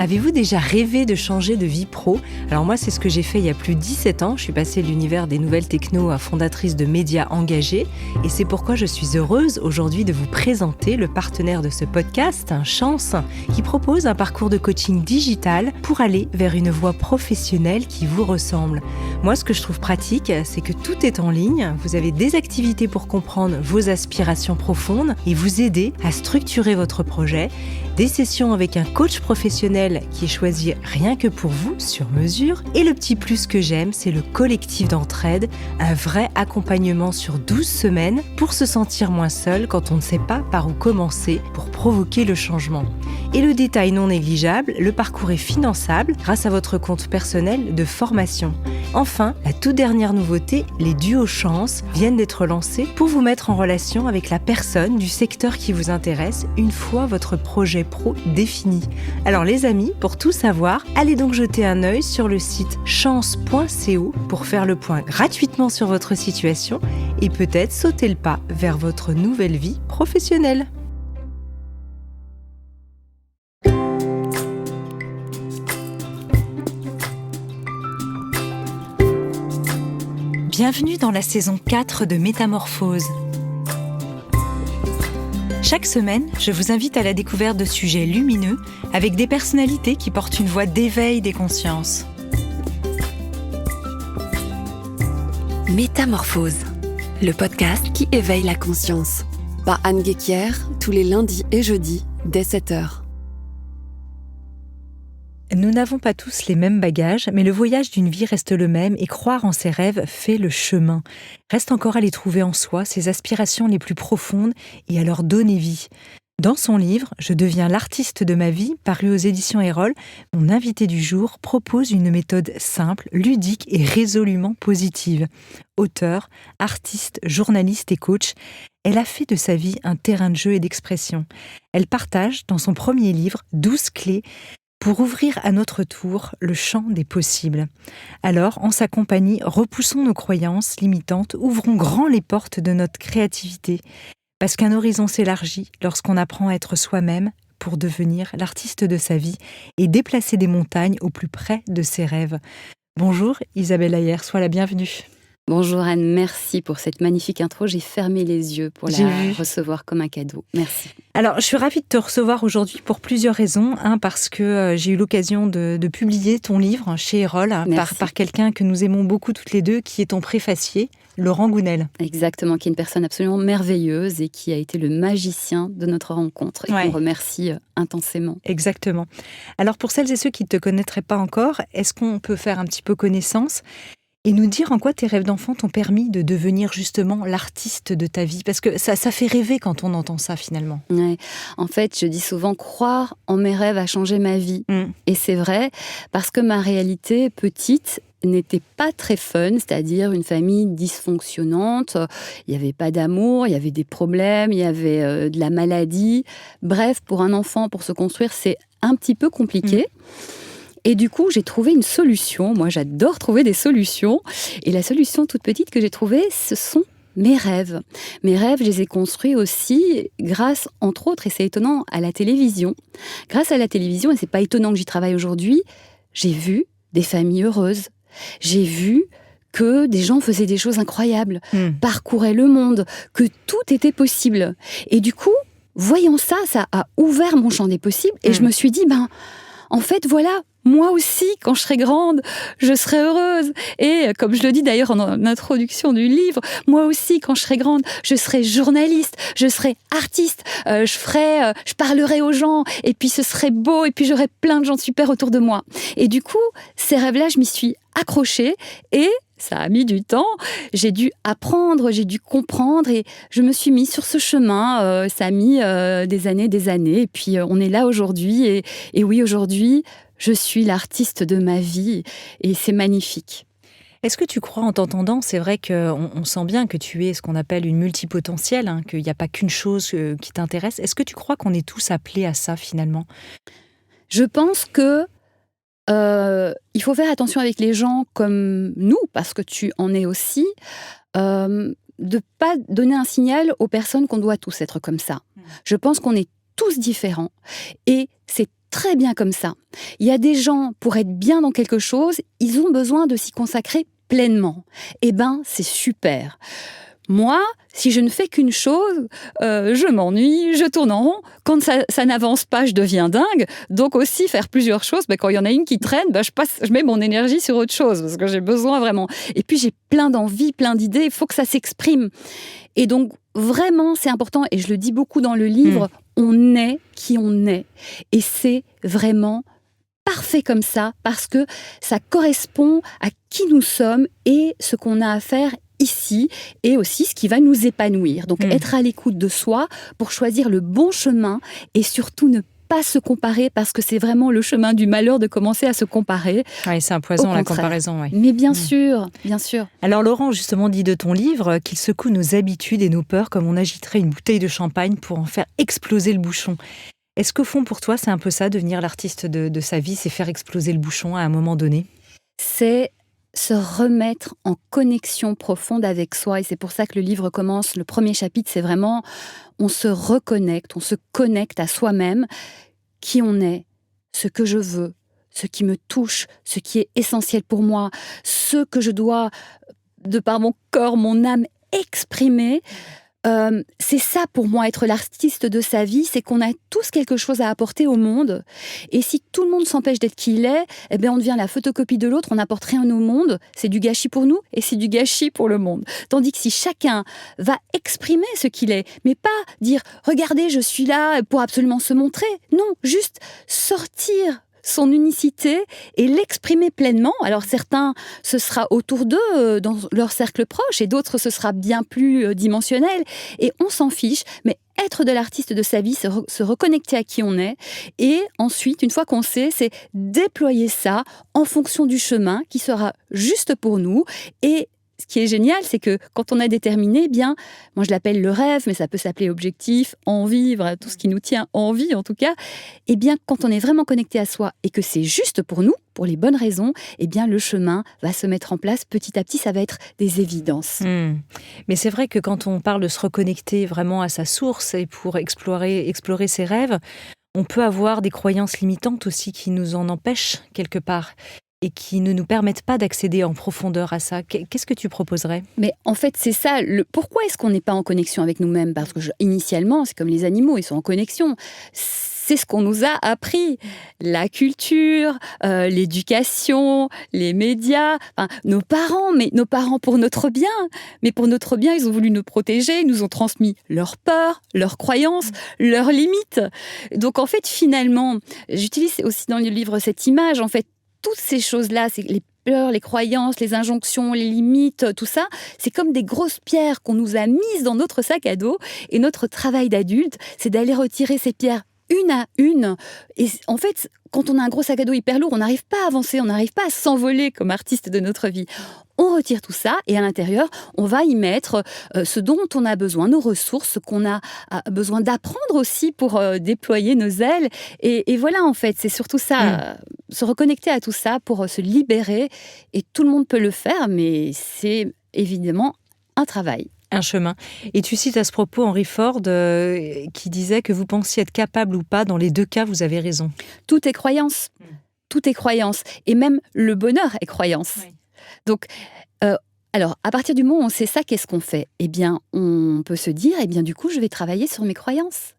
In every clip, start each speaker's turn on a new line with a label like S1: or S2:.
S1: Avez-vous déjà rêvé de changer de vie pro ? Alors moi, c'est ce que j'ai fait il y a plus de 17 ans. Je suis passée de l'univers des nouvelles techno à fondatrice de médias engagés. Et c'est pourquoi je suis heureuse aujourd'hui de vous présenter le partenaire de ce podcast, Chance, qui propose un parcours de coaching digital pour aller vers une voie professionnelle qui vous ressemble. Moi, ce que je trouve pratique, c'est que tout est en ligne. Vous avez des activités pour comprendre vos aspirations profondes et vous aider à structurer votre projet. Des sessions avec un coach professionnel qui est choisi rien que pour vous, sur mesure. Et le petit plus que j'aime, c'est le collectif d'entraide, un vrai accompagnement sur 12 semaines pour se sentir moins seul quand on ne sait pas par où commencer pour provoquer le changement. Et le détail non négligeable, le parcours est finançable grâce à votre compte personnel de formation. Enfin, la toute dernière nouveauté, les duos Chance viennent d'être lancés pour vous mettre en relation avec la personne du secteur qui vous intéresse une fois votre projet pro défini. Alors les amis, pour tout savoir, allez donc jeter un œil sur le site chance.co pour faire le point gratuitement sur votre situation et peut-être sauter le pas vers votre nouvelle vie professionnelle. Bienvenue dans la saison 4 de Métamorphose. Chaque semaine, je vous invite à la découverte de sujets lumineux avec des personnalités qui portent une voix d'éveil des consciences.
S2: Métamorphose, le podcast qui éveille la conscience. Par Anne Guéquière, tous les lundis et jeudis, dès 7h.
S1: Nous n'avons pas tous les mêmes bagages, mais le voyage d'une vie reste le même et croire en ses rêves fait le chemin. Reste encore à les trouver en soi, ses aspirations les plus profondes et à leur donner vie. Dans son livre « Je deviens l'artiste de ma vie », paru aux éditions Erol, mon invité du jour propose une méthode simple, ludique et résolument positive. Auteure, artiste, journaliste et coach, elle a fait de sa vie un terrain de jeu et d'expression. Elle partage dans son premier livre 12 clés pour ouvrir à notre tour le champ des possibles. Alors, en sa compagnie, repoussons nos croyances limitantes, ouvrons grand les portes de notre créativité. Parce qu'un horizon s'élargit lorsqu'on apprend à être soi-même pour devenir l'artiste de sa vie et déplacer des montagnes au plus près de ses rêves. Bonjour Isabelle Ayer, sois la bienvenue.
S3: Bonjour Anne, merci pour cette magnifique intro. J'ai fermé les yeux pour la recevoir comme un cadeau. Merci.
S1: Alors, je suis ravie de te recevoir aujourd'hui pour plusieurs raisons. Parce que j'ai eu l'occasion de publier ton livre chez Erol par quelqu'un que nous aimons beaucoup toutes les deux, qui est ton préfacier, Laurent Gounel.
S3: Exactement, qui est une personne absolument merveilleuse et qui a été le magicien de notre rencontre et qu'on remercie intensément.
S1: Exactement. Alors, pour celles et ceux qui ne te connaîtraient pas encore, est-ce qu'on peut faire un petit peu connaissance et nous dire en quoi tes rêves d'enfant t'ont permis de devenir justement l'artiste de ta vie ? Parce que ça fait rêver quand on entend ça finalement.
S3: Ouais. En fait, je dis souvent croire en mes rêves a changé ma vie. Et c'est vrai, parce que ma réalité petite n'était pas très fun, c'est-à-dire une famille dysfonctionnante. Il n'y avait pas d'amour, il y avait des problèmes, il y avait de la maladie. Bref, pour un enfant, pour se construire, c'est un petit peu compliqué. Et du coup, j'ai trouvé une solution. Moi, j'adore trouver des solutions. Et la solution toute petite que j'ai trouvée, ce sont mes rêves. Mes rêves, je les ai construits aussi grâce, entre autres, et c'est étonnant, à la télévision. Grâce à la télévision, et c'est pas étonnant que j'y travaille aujourd'hui, j'ai vu des familles heureuses. J'ai vu que des gens faisaient des choses incroyables, parcouraient le monde, que tout était possible. Et du coup, voyant ça, ça a ouvert mon champ des possibles. Et je me suis dit, en fait, voilà, moi aussi, quand je serai grande, je serai heureuse. Et comme je le dis d'ailleurs en introduction du livre, moi aussi, quand je serai grande, je serai journaliste, je serai artiste, je parlerai aux gens, et puis ce serait beau, et puis j'aurai plein de gens super autour de moi. Et du coup, ces rêves-là, je m'y suis accrochée, et ça a mis du temps. J'ai dû apprendre, j'ai dû comprendre, et je me suis mise sur ce chemin. Ça a mis des années, et puis on est là aujourd'hui. Et oui, aujourd'hui, je suis l'artiste de ma vie, et c'est magnifique.
S1: Est-ce que tu crois, en t'entendant, c'est vrai qu'on sent bien que tu es ce qu'on appelle une multipotentielle, qu'il n'y a pas qu'une chose qui t'intéresse. Est-ce que tu crois qu'on est tous appelés à ça, finalement ?
S3: Je pense que il faut faire attention avec les gens comme nous, parce que tu en es aussi, de ne pas donner un signal aux personnes qu'on doit tous être comme ça. Je pense qu'on est tous différents, et c'est très bien comme ça. Il y a des gens, pour être bien dans quelque chose, ils ont besoin de s'y consacrer pleinement. Eh ben, c'est super. Moi, si je ne fais qu'une chose, je m'ennuie, je tourne en rond. Quand ça n'avance pas, je deviens dingue. Donc aussi, faire plusieurs choses, quand il y en a une qui traîne, je mets mon énergie sur autre chose parce que j'ai besoin vraiment. Et puis, j'ai plein d'envies, plein d'idées. Il faut que ça s'exprime. Et donc, vraiment, c'est important. Et je le dis beaucoup dans le livre, on est qui on est. Et c'est vraiment parfait comme ça parce que ça correspond à qui nous sommes et ce qu'on a à faire ici et aussi ce qui va nous épanouir. Donc être à l'écoute de soi pour choisir le bon chemin et surtout ne pas se comparer parce que c'est vraiment le chemin du malheur de commencer à se comparer.
S1: Oui, c'est un poison la comparaison. Ouais.
S3: Mais bien sûr, bien sûr.
S1: Alors Laurent justement dit de ton livre qu'il secoue nos habitudes et nos peurs comme on agiterait une bouteille de champagne pour en faire exploser le bouchon. Est-ce qu'au fond pour toi c'est un peu ça, devenir l'artiste de sa vie, c'est faire exploser le bouchon à un moment donné ?
S3: C'est se remettre en connexion profonde avec soi. Et c'est pour ça que le livre commence. Le premier chapitre, c'est vraiment, on se reconnecte, on se connecte à soi-même, qui on est, ce que je veux, ce qui me touche, ce qui est essentiel pour moi, ce que je dois, de par mon corps, mon âme, exprimer. C'est ça pour moi, être l'artiste de sa vie, c'est qu'on a tous quelque chose à apporter au monde. Et si tout le monde s'empêche d'être qui il est, on devient la photocopie de l'autre, on n'apporte rien au monde, c'est du gâchis pour nous et c'est du gâchis pour le monde. Tandis que si chacun va exprimer ce qu'il est, mais pas dire « regardez, je suis là pour absolument se montrer », non, juste sortir son unicité et l'exprimer pleinement. Alors certains, ce sera autour d'eux, dans leur cercle proche, et d'autres, ce sera bien plus dimensionnel. Et on s'en fiche, mais être de l'artiste de sa vie, se reconnecter à qui on est. Et ensuite, une fois qu'on sait, c'est déployer ça en fonction du chemin qui sera juste pour nous. Et ce qui est génial, c'est que quand on a déterminé, moi je l'appelle le rêve, mais ça peut s'appeler objectif, envie, tout ce qui nous tient en vie en tout cas, quand on est vraiment connecté à soi et que c'est juste pour nous, pour les bonnes raisons, le chemin va se mettre en place petit à petit, ça va être des évidences.
S1: Mais c'est vrai que quand on parle de se reconnecter vraiment à sa source et pour explorer ses rêves, on peut avoir des croyances limitantes aussi qui nous en empêchent quelque part et qui ne nous permettent pas d'accéder en profondeur à ça. Qu'est-ce que tu proposerais ?
S3: Mais en fait, c'est ça. Pourquoi est-ce qu'on n'est pas en connexion avec nous-mêmes ? Parce que initialement, c'est comme les animaux, ils sont en connexion. C'est ce qu'on nous a appris. La culture, l'éducation, les médias, nos parents pour notre bien. Mais pour notre bien, ils ont voulu nous protéger, ils nous ont transmis leurs peurs, leurs croyances, leurs limites. Donc en fait, finalement, j'utilise aussi dans le livre cette image, en fait, toutes ces choses-là, c'est les peurs, les croyances, les injonctions, les limites, tout ça, c'est comme des grosses pierres qu'on nous a mises dans notre sac à dos. Et notre travail d'adulte, c'est d'aller retirer ces pierres une à une. Et en fait, quand on a un gros sac à dos hyper lourd, on n'arrive pas à avancer, on n'arrive pas à s'envoler comme artiste de notre vie. On retire tout ça et à l'intérieur, on va y mettre ce dont on a besoin, nos ressources, ce qu'on a besoin d'apprendre aussi pour déployer nos ailes. Et voilà, en fait, c'est surtout ça, se reconnecter à tout ça pour se libérer. Et tout le monde peut le faire, mais c'est évidemment un travail.
S1: Un chemin. Et tu cites à ce propos Henry Ford qui disait que vous pensiez être capable ou pas, dans les deux cas, vous avez raison.
S3: Tout est croyance. Tout est croyance. Et même le bonheur est croyance. Oui. Donc, alors, à partir du moment où on sait ça, qu'est-ce qu'on fait ? On peut se dire, du coup, je vais travailler sur mes croyances.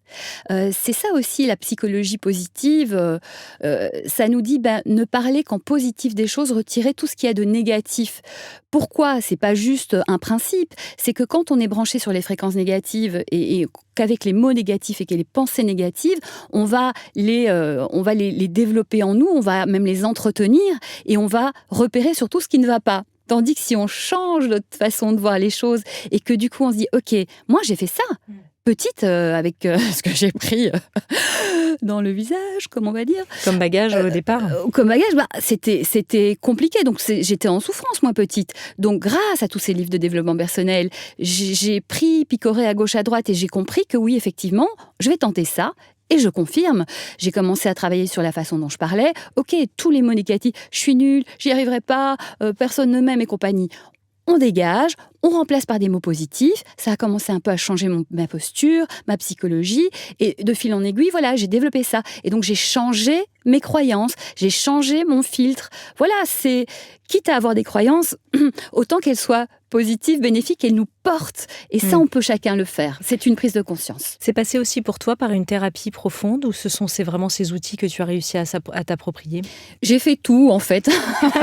S3: C'est ça aussi, la psychologie positive. Ça nous dit, ne parler qu'en positif des choses, retirer tout ce qu'il y a de négatif. Pourquoi ? C'est pas juste un principe. C'est que quand on est branché sur les fréquences négatives et qu'avec les mots négatifs et que les pensées négatives, on va les développer en nous, on va même les entretenir et on va repérer sur tout ce qui ne va pas. Tandis que si on change notre façon de voir les choses et que du coup on se dit « Ok, moi j'ai fait ça ». Petite, avec ce que j'ai pris dans le visage, comme on va dire.
S1: Comme bagage au départ.
S3: Comme bagage, c'était compliqué. Donc j'étais en souffrance, moi, petite. Donc grâce à tous ces livres de développement personnel, j'ai picoré à gauche, à droite et j'ai compris que oui, effectivement, je vais tenter ça. Et je confirme, j'ai commencé à travailler sur la façon dont je parlais. Ok, tous les mots négatifs, je suis nulle, j'y arriverai pas, personne ne m'aime et compagnie. on dégage, on remplace par des mots positifs. Ça a commencé un peu à changer ma posture, ma psychologie. Et de fil en aiguille, voilà, j'ai développé ça. Et donc, j'ai changé mes croyances, j'ai changé mon filtre. Voilà, c'est quitte à avoir des croyances, autant qu'elles soient positives, bénéfiques, qu'elles nous portent. Et ça, on peut chacun le faire. C'est une prise de conscience.
S1: C'est passé aussi pour toi par une thérapie profonde ou c'est vraiment ces outils que tu as réussi à t'approprier?
S3: J'ai fait tout, en fait.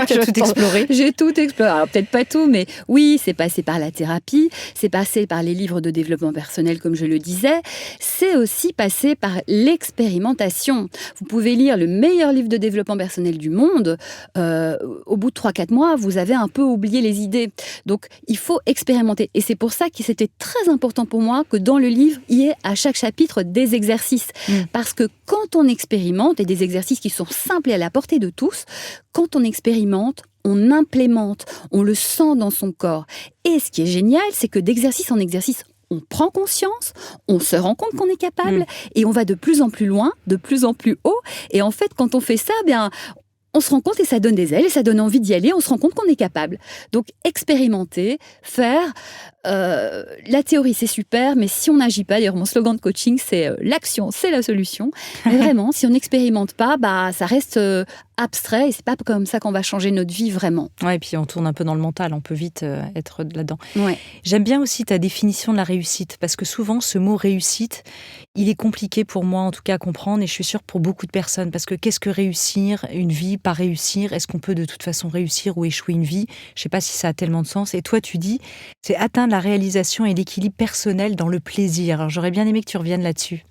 S1: Tu as tout exploré?
S3: J'ai tout exploré. Alors, peut-être pas tout, mais oui, c'est passé par la thérapie, c'est passé par les livres de développement personnel, comme je le disais. C'est aussi passé par l'expérimentation. Vous pouvez lire le meilleur livre de développement personnel du monde. Au bout de 3-4 mois, vous avez un peu oublié les idées. Donc, il faut expérimenter. Et c'est pour ça que c'était très important pour moi que dans le livre, il y ait à chaque chapitre des exercices. Parce que quand on expérimente, et des exercices qui sont simples et à la portée de tous, quand on expérimente, on implémente, on le sent dans son corps. Et ce qui est génial, c'est que d'exercice en exercice, on prend conscience, on se rend compte qu'on est capable, et on va de plus en plus loin, de plus en plus haut. Et en fait, quand on fait ça, on se rend compte et ça donne des ailes et ça donne envie d'y aller, on se rend compte qu'on est capable. Donc, expérimenter, faire. La théorie, c'est super, mais si on n'agit pas, d'ailleurs, mon slogan de coaching, c'est l'action, c'est la solution. Mais vraiment, si on n'expérimente pas, ça reste abstrait et c'est pas comme ça qu'on va changer notre vie vraiment.
S1: Ouais, et puis on tourne un peu dans le mental, on peut vite être là-dedans.
S3: Ouais.
S1: J'aime bien aussi ta définition de la réussite, parce que souvent, ce mot réussite, il est compliqué pour moi, en tout cas, à comprendre, et je suis sûre pour beaucoup de personnes, parce que qu'est-ce que réussir une vie, pas réussir? Est-ce qu'on peut de toute façon réussir ou échouer une vie? Je sais pas si ça a tellement de sens. Et toi, tu dis, c'est atteindre la réalisation et l'équilibre personnel dans le plaisir. Alors, j'aurais bien aimé que tu reviennes là-dessus.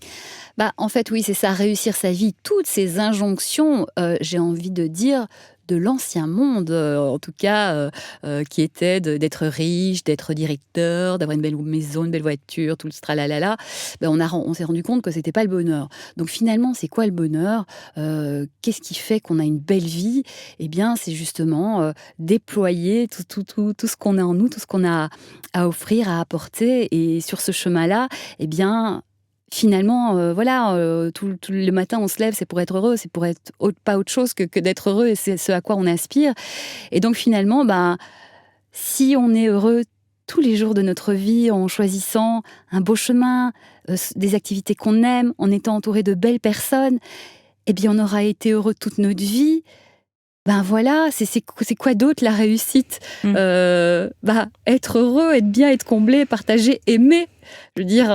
S3: En fait, oui, c'est ça, réussir sa vie. Toutes ces injonctions, j'ai envie de dire, de l'ancien monde, en tout cas, qui était d'être riche, d'être directeur, d'avoir une belle maison, une belle voiture, tout le tralalala. On s'est rendu compte que c'était pas le bonheur. Donc finalement, c'est quoi le bonheur? Qu'est-ce qui fait qu'on a une belle vie? Eh bien, c'est justement déployer tout ce qu'on a en nous, tout ce qu'on a à offrir, à apporter. Et sur ce chemin-là, eh bien, finalement, tout le matin, on se lève, c'est pour être heureux, c'est pour être pas autre chose que d'être heureux, et c'est ce à quoi on aspire. Et donc finalement, si on est heureux tous les jours de notre vie, en choisissant un beau chemin, des activités qu'on aime, en étant entouré de belles personnes, eh bien, on aura été heureux toute notre vie. Voilà, c'est quoi d'autre la réussite? Être heureux, être bien, être comblé, partager, aimer. Je veux dire,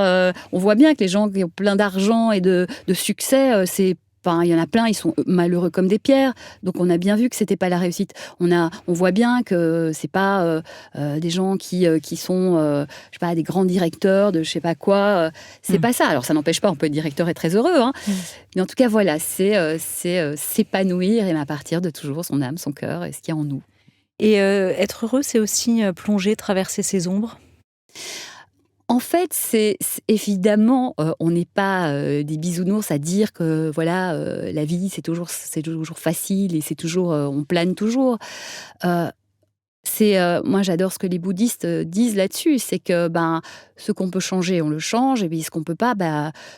S3: on voit bien que les gens qui ont plein d'argent et de succès, il y en a plein, ils sont malheureux comme des pierres. Donc on a bien vu que c'était pas la réussite. On voit bien que c'est pas des gens qui sont, je sais pas, des grands directeurs de je sais pas quoi. C'est pas ça. Alors ça n'empêche pas, on peut être directeur et très heureux. Mais en tout cas, voilà, c'est s'épanouir et à partir de toujours son âme, son cœur et ce qu'il y a en nous.
S1: Et être heureux, c'est aussi plonger, traverser ses ombres?
S3: En fait, c'est évidemment, on n'est pas des bisounours à dire que voilà, la vie c'est toujours facile et c'est toujours, on plane toujours. Moi j'adore ce que les bouddhistes disent là-dessus, c'est que ce qu'on peut changer, on le change, et puis ce qu'on peut pas,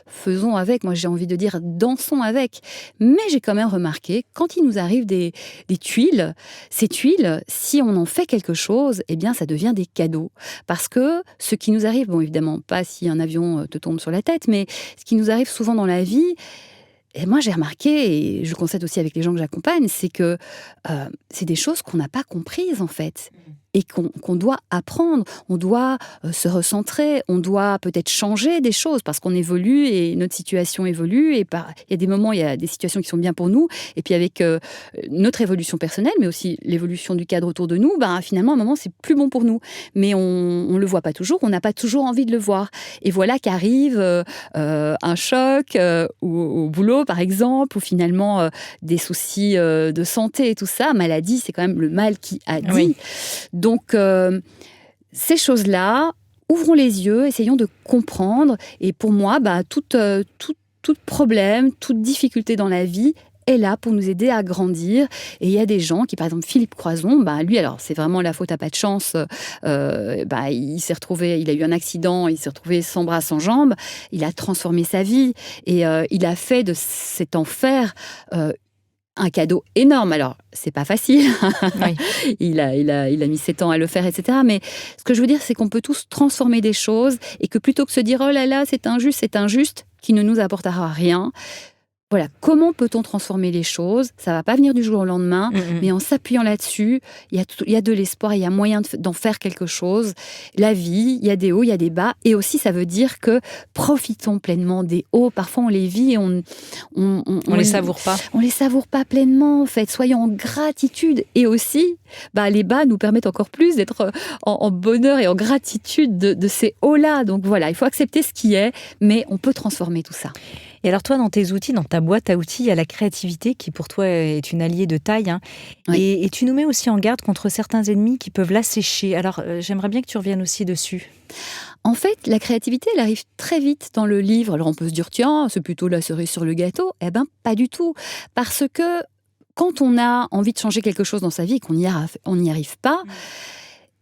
S3: faisons avec. Moi j'ai envie de dire dansons avec. Mais j'ai quand même remarqué, quand il nous arrive des tuiles, ces tuiles, si on en fait quelque chose, eh bien ça devient des cadeaux. Parce que ce qui nous arrive, bon évidemment pas si un avion te tombe sur la tête, mais ce qui nous arrive souvent dans la vie, et moi, j'ai remarqué, et je constate aussi avec les gens que j'accompagne, c'est que c'est des choses qu'on n'a pas comprises, en fait, et qu'on doit apprendre. On doit se recentrer, on doit peut-être changer des choses, parce qu'on évolue, et notre situation évolue, et il y a des moments, il y a des situations qui sont bien pour nous, et puis avec notre évolution personnelle, mais aussi l'évolution du cadre autour de nous, finalement, à un moment, c'est plus bon pour nous. Mais on ne le voit pas toujours, on n'a pas toujours envie de le voir. Et voilà qu'arrive un choc au boulot, par exemple, ou finalement des soucis de santé et tout ça. Maladie, c'est quand même le mal qui a dit.
S1: Oui.
S3: Donc, ces choses-là, ouvrons les yeux, essayons de comprendre. Et pour moi, tout problème, toute difficulté dans la vie est là pour nous aider à grandir. Et il y a des gens qui, par exemple, Philippe Croison, lui, alors c'est vraiment la faute à pas de chance. Il s'est retrouvé, il a eu un accident, il s'est retrouvé sans bras, sans jambes. Il a transformé sa vie et il a fait de cet enfer un cadeau énorme. Alors, c'est pas facile.
S1: Oui.
S3: il a mis 7 ans à le faire, etc. Mais ce que je veux dire, c'est qu'on peut tous transformer des choses et que plutôt que de se dire « Oh là là, c'est injuste », qui ne nous apportera rien. Voilà, comment peut-on transformer les choses ? Ça va pas venir du jour au lendemain, mais en s'appuyant là-dessus, il y a de l'espoir, il y a moyen d'en faire quelque chose. La vie, il y a des hauts, il y a des bas, et aussi ça veut dire que profitons pleinement des hauts. Parfois on les vit et on
S1: les savoure pas.
S3: On les savoure pas pleinement, en fait. Soyons en gratitude, et aussi, les bas nous permettent encore plus d'être en bonheur et en gratitude de ces hauts-là. Donc voilà, il faut accepter ce qui est, mais on peut transformer tout ça.
S1: Et alors toi, dans tes outils, dans ta boîte à outils, il y a la créativité qui pour toi est une alliée de taille. Hein.
S3: Oui.
S1: Et tu nous mets aussi en garde contre certains ennemis qui peuvent l'assécher. Alors j'aimerais bien que tu reviennes aussi dessus.
S3: En fait, la créativité, elle arrive très vite dans le livre. Alors on peut se dire, tiens, c'est plutôt la cerise sur le gâteau. Eh bien, pas du tout. Parce que quand on a envie de changer quelque chose dans sa vie et qu'on n'y arrive pas,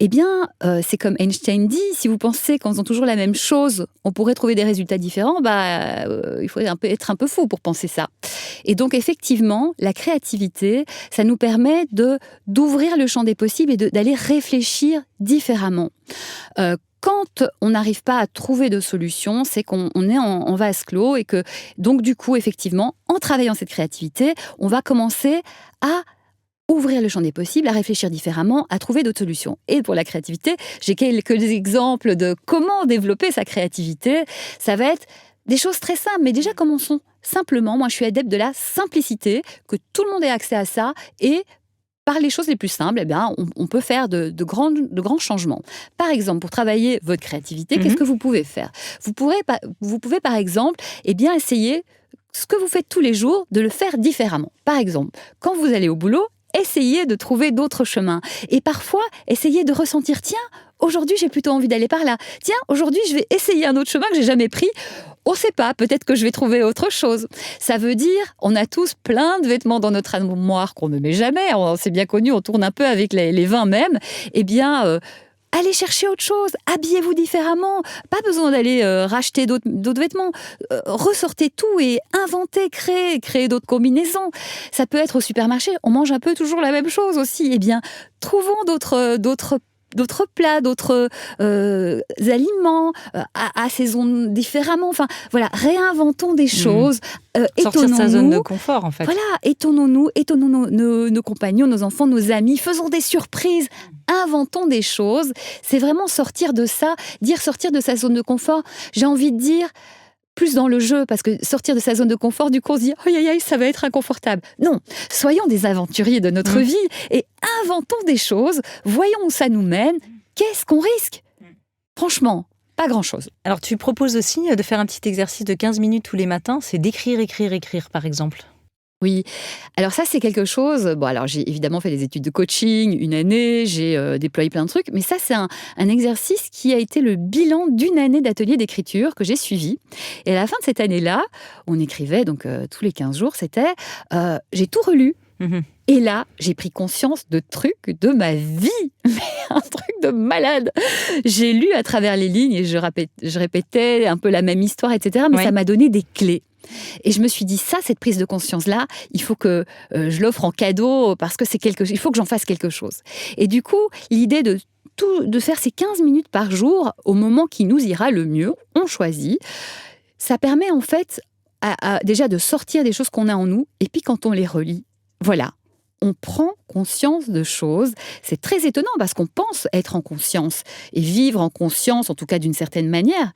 S3: eh bien, c'est comme Einstein dit, si vous pensez qu'en faisant toujours la même chose, on pourrait trouver des résultats différents, il faudrait être un peu fou pour penser ça. Et donc, effectivement, la créativité, ça nous permet d'ouvrir le champ des possibles et d'aller réfléchir différemment. Quand on n'arrive pas à trouver de solution, c'est qu'on est en vase clos et que, donc, du coup, effectivement, en travaillant cette créativité, on va commencer à ouvrir le champ des possibles, à réfléchir différemment, à trouver d'autres solutions. Et pour la créativité, j'ai quelques exemples de comment développer sa créativité. Ça va être des choses très simples, mais déjà commençons simplement. Moi, je suis adepte de la simplicité, que tout le monde ait accès à ça, et par les choses les plus simples, on peut faire de grands changements. Par exemple, pour travailler votre créativité, qu'est-ce que vous pouvez faire ? Vous pouvez, par exemple, essayer ce que vous faites tous les jours, de le faire différemment. Par exemple, quand vous allez au boulot, essayez de trouver d'autres chemins. Et parfois, essayez de ressentir, tiens, aujourd'hui, j'ai plutôt envie d'aller par là. Tiens, aujourd'hui, je vais essayer un autre chemin que j'ai jamais pris. On ne sait pas, peut-être que je vais trouver autre chose. Ça veut dire, on a tous plein de vêtements dans notre armoire qu'on ne met jamais. C'est bien connu, on tourne un peu avec les vins même. Allez chercher autre chose, habillez-vous différemment, pas besoin d'aller racheter d'autres vêtements, ressortez tout et inventez, créez d'autres combinaisons. Ça peut être au supermarché, on mange un peu toujours la même chose aussi. Trouvons d'autres plats, d'autres aliments, assaisonnons différemment. Enfin, voilà, réinventons des choses.
S1: Sortir de sa zone de confort, en fait.
S3: Voilà, étonnons nos compagnons, nos enfants, nos amis, faisons des surprises, inventons des choses. C'est vraiment sortir de ça, sortir de sa zone de confort. J'ai envie de dire, plus dans le jeu, parce que sortir de sa zone de confort, du coup, on se dit « Aïe, ça va être inconfortable ». Non, soyons des aventuriers de notre vie et inventons des choses, voyons où ça nous mène. Qu'est-ce qu'on risque ? Franchement, pas grand-chose.
S1: Alors, tu proposes aussi de faire un petit exercice de 15 minutes tous les matins, c'est d'écrire, par exemple.
S3: Oui, alors ça c'est quelque chose, alors j'ai évidemment fait des études de coaching, une année, j'ai déployé plein de trucs, mais ça c'est un exercice qui a été le bilan d'une année d'atelier d'écriture que j'ai suivi. Et à la fin de cette année-là, on écrivait donc tous les 15 jours, c'était j'ai tout relu. Et là, j'ai pris conscience de trucs de ma vie, mais un truc de malade. J'ai lu à travers les lignes et je répétais un peu la même histoire, etc. Mais ça m'a donné des clés. Et je me suis dit, cette prise de conscience-là, il faut que je l'offre en cadeau parce que il faut que j'en fasse quelque chose. Et du coup, l'idée de faire ces 15 minutes par jour au moment qui nous ira le mieux, on choisit, ça permet en fait déjà de sortir des choses qu'on a en nous et puis quand on les relit, voilà, on prend conscience de choses. C'est très étonnant parce qu'on pense être en conscience et vivre en conscience, en tout cas d'une certaine manière.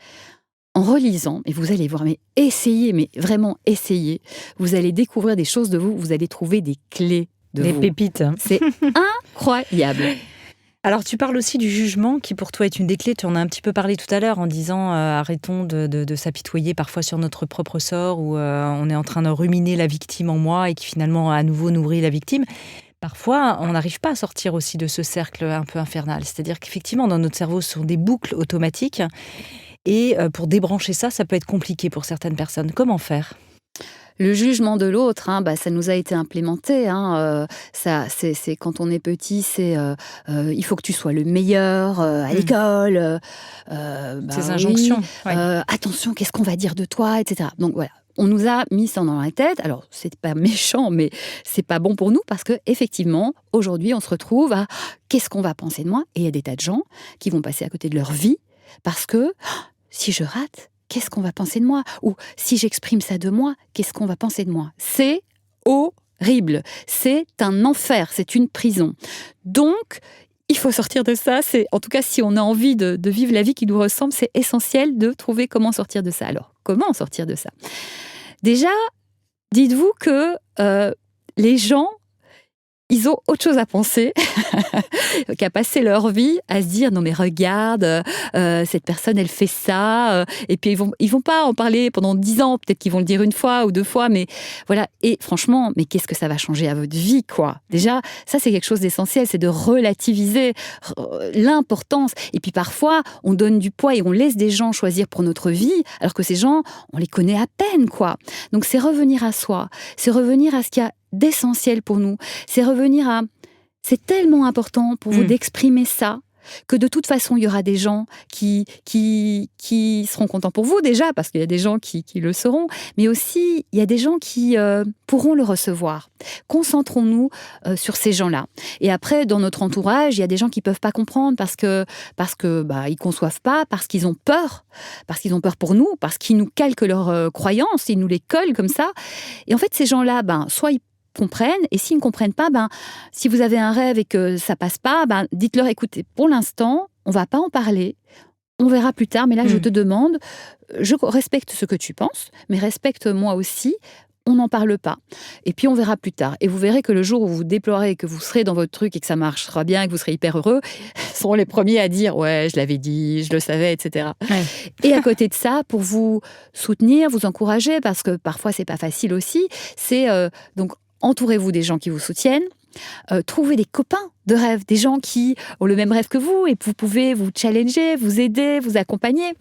S3: En relisant, et vous allez voir, mais essayez, mais vraiment essayez, vous allez découvrir des choses de vous, vous allez trouver des clés de vous.
S1: Des pépites.
S3: C'est incroyable.
S1: Alors, tu parles aussi du jugement qui, pour toi, est une des clés. Tu en as un petit peu parlé tout à l'heure en disant arrêtons de s'apitoyer parfois sur notre propre sort où on est en train de ruminer la victime en moi et qui finalement, à nouveau, nourrit la victime. Parfois, on n'arrive pas à sortir aussi de ce cercle un peu infernal. C'est-à-dire qu'effectivement, dans notre cerveau, ce sont des boucles automatiques. Et pour débrancher ça peut être compliqué pour certaines personnes. Comment faire ?
S3: Le jugement de l'autre, ça nous a été implémenté. C'est quand on est petit, c'est il faut que tu sois le meilleur à l'école.
S1: Ces injonctions.
S3: Attention, qu'est-ce qu'on va dire de toi, etc. Donc voilà. on nous a mis ça dans la tête. Alors, c'est pas méchant, mais c'est pas bon pour nous parce que effectivement, aujourd'hui, on se retrouve à qu'est-ce qu'on va penser de moi ? Et il y a des tas de gens qui vont passer à côté de leur vie parce que si je rate, qu'est-ce qu'on va penser de moi ? Ou si j'exprime ça de moi, qu'est-ce qu'on va penser de moi ? C'est horrible. C'est un enfer. C'est une prison. Donc, il faut sortir de ça. En tout cas, si on a envie de vivre la vie qui nous ressemble, c'est essentiel de trouver comment sortir de ça. Alors, comment sortir de ça ? Déjà, dites-vous que les gens, ils ont autre chose à penser qu'à passer leur vie à se dire non mais regarde, cette personne elle fait ça, et puis ils vont pas en parler pendant 10 ans, peut-être qu'ils vont le dire une fois ou 2 fois, mais voilà. Et franchement, mais qu'est-ce que ça va changer à votre vie, quoi ? Déjà, ça c'est quelque chose d'essentiel, c'est de relativiser l'importance. Et puis parfois, on donne du poids et on laisse des gens choisir pour notre vie, alors que ces gens, on les connaît à peine, quoi. Donc c'est revenir à soi, c'est revenir à ce qu'il y a d'essentiel pour nous, c'est revenir à... C'est tellement important pour vous d'exprimer ça, que de toute façon, il y aura des gens qui seront contents pour vous déjà, parce qu'il y a des gens qui le seront, mais aussi, il y a des gens qui pourront le recevoir. Concentrons-nous sur ces gens-là. Et après, dans notre entourage, il y a des gens qui ne peuvent pas comprendre parce que ils conçoivent pas, parce qu'ils ont peur pour nous, parce qu'ils nous calquent leurs croyances, ils nous les collent comme ça. Et en fait, ces gens-là, soit ils comprennent, et s'ils ne comprennent pas, si vous avez un rêve et que ça passe pas, dites-leur, écoutez, pour l'instant, on va pas en parler, on verra plus tard, mais là, je te demande, je respecte ce que tu penses, mais respecte-moi aussi, on n'en parle pas. Et puis, on verra plus tard. Et vous verrez que le jour où vous déploierez, que vous serez dans votre truc et que ça marchera bien, et que vous serez hyper heureux, ils seront les premiers à dire « Ouais, je l'avais dit, je le savais, etc. Ouais. » Et à côté de ça, pour vous soutenir, vous encourager, parce que parfois, c'est pas facile aussi, c'est donc entourez-vous des gens qui vous soutiennent, trouvez des copains de rêve, des gens qui ont le même rêve que vous et vous pouvez vous challenger, vous aider, vous accompagner.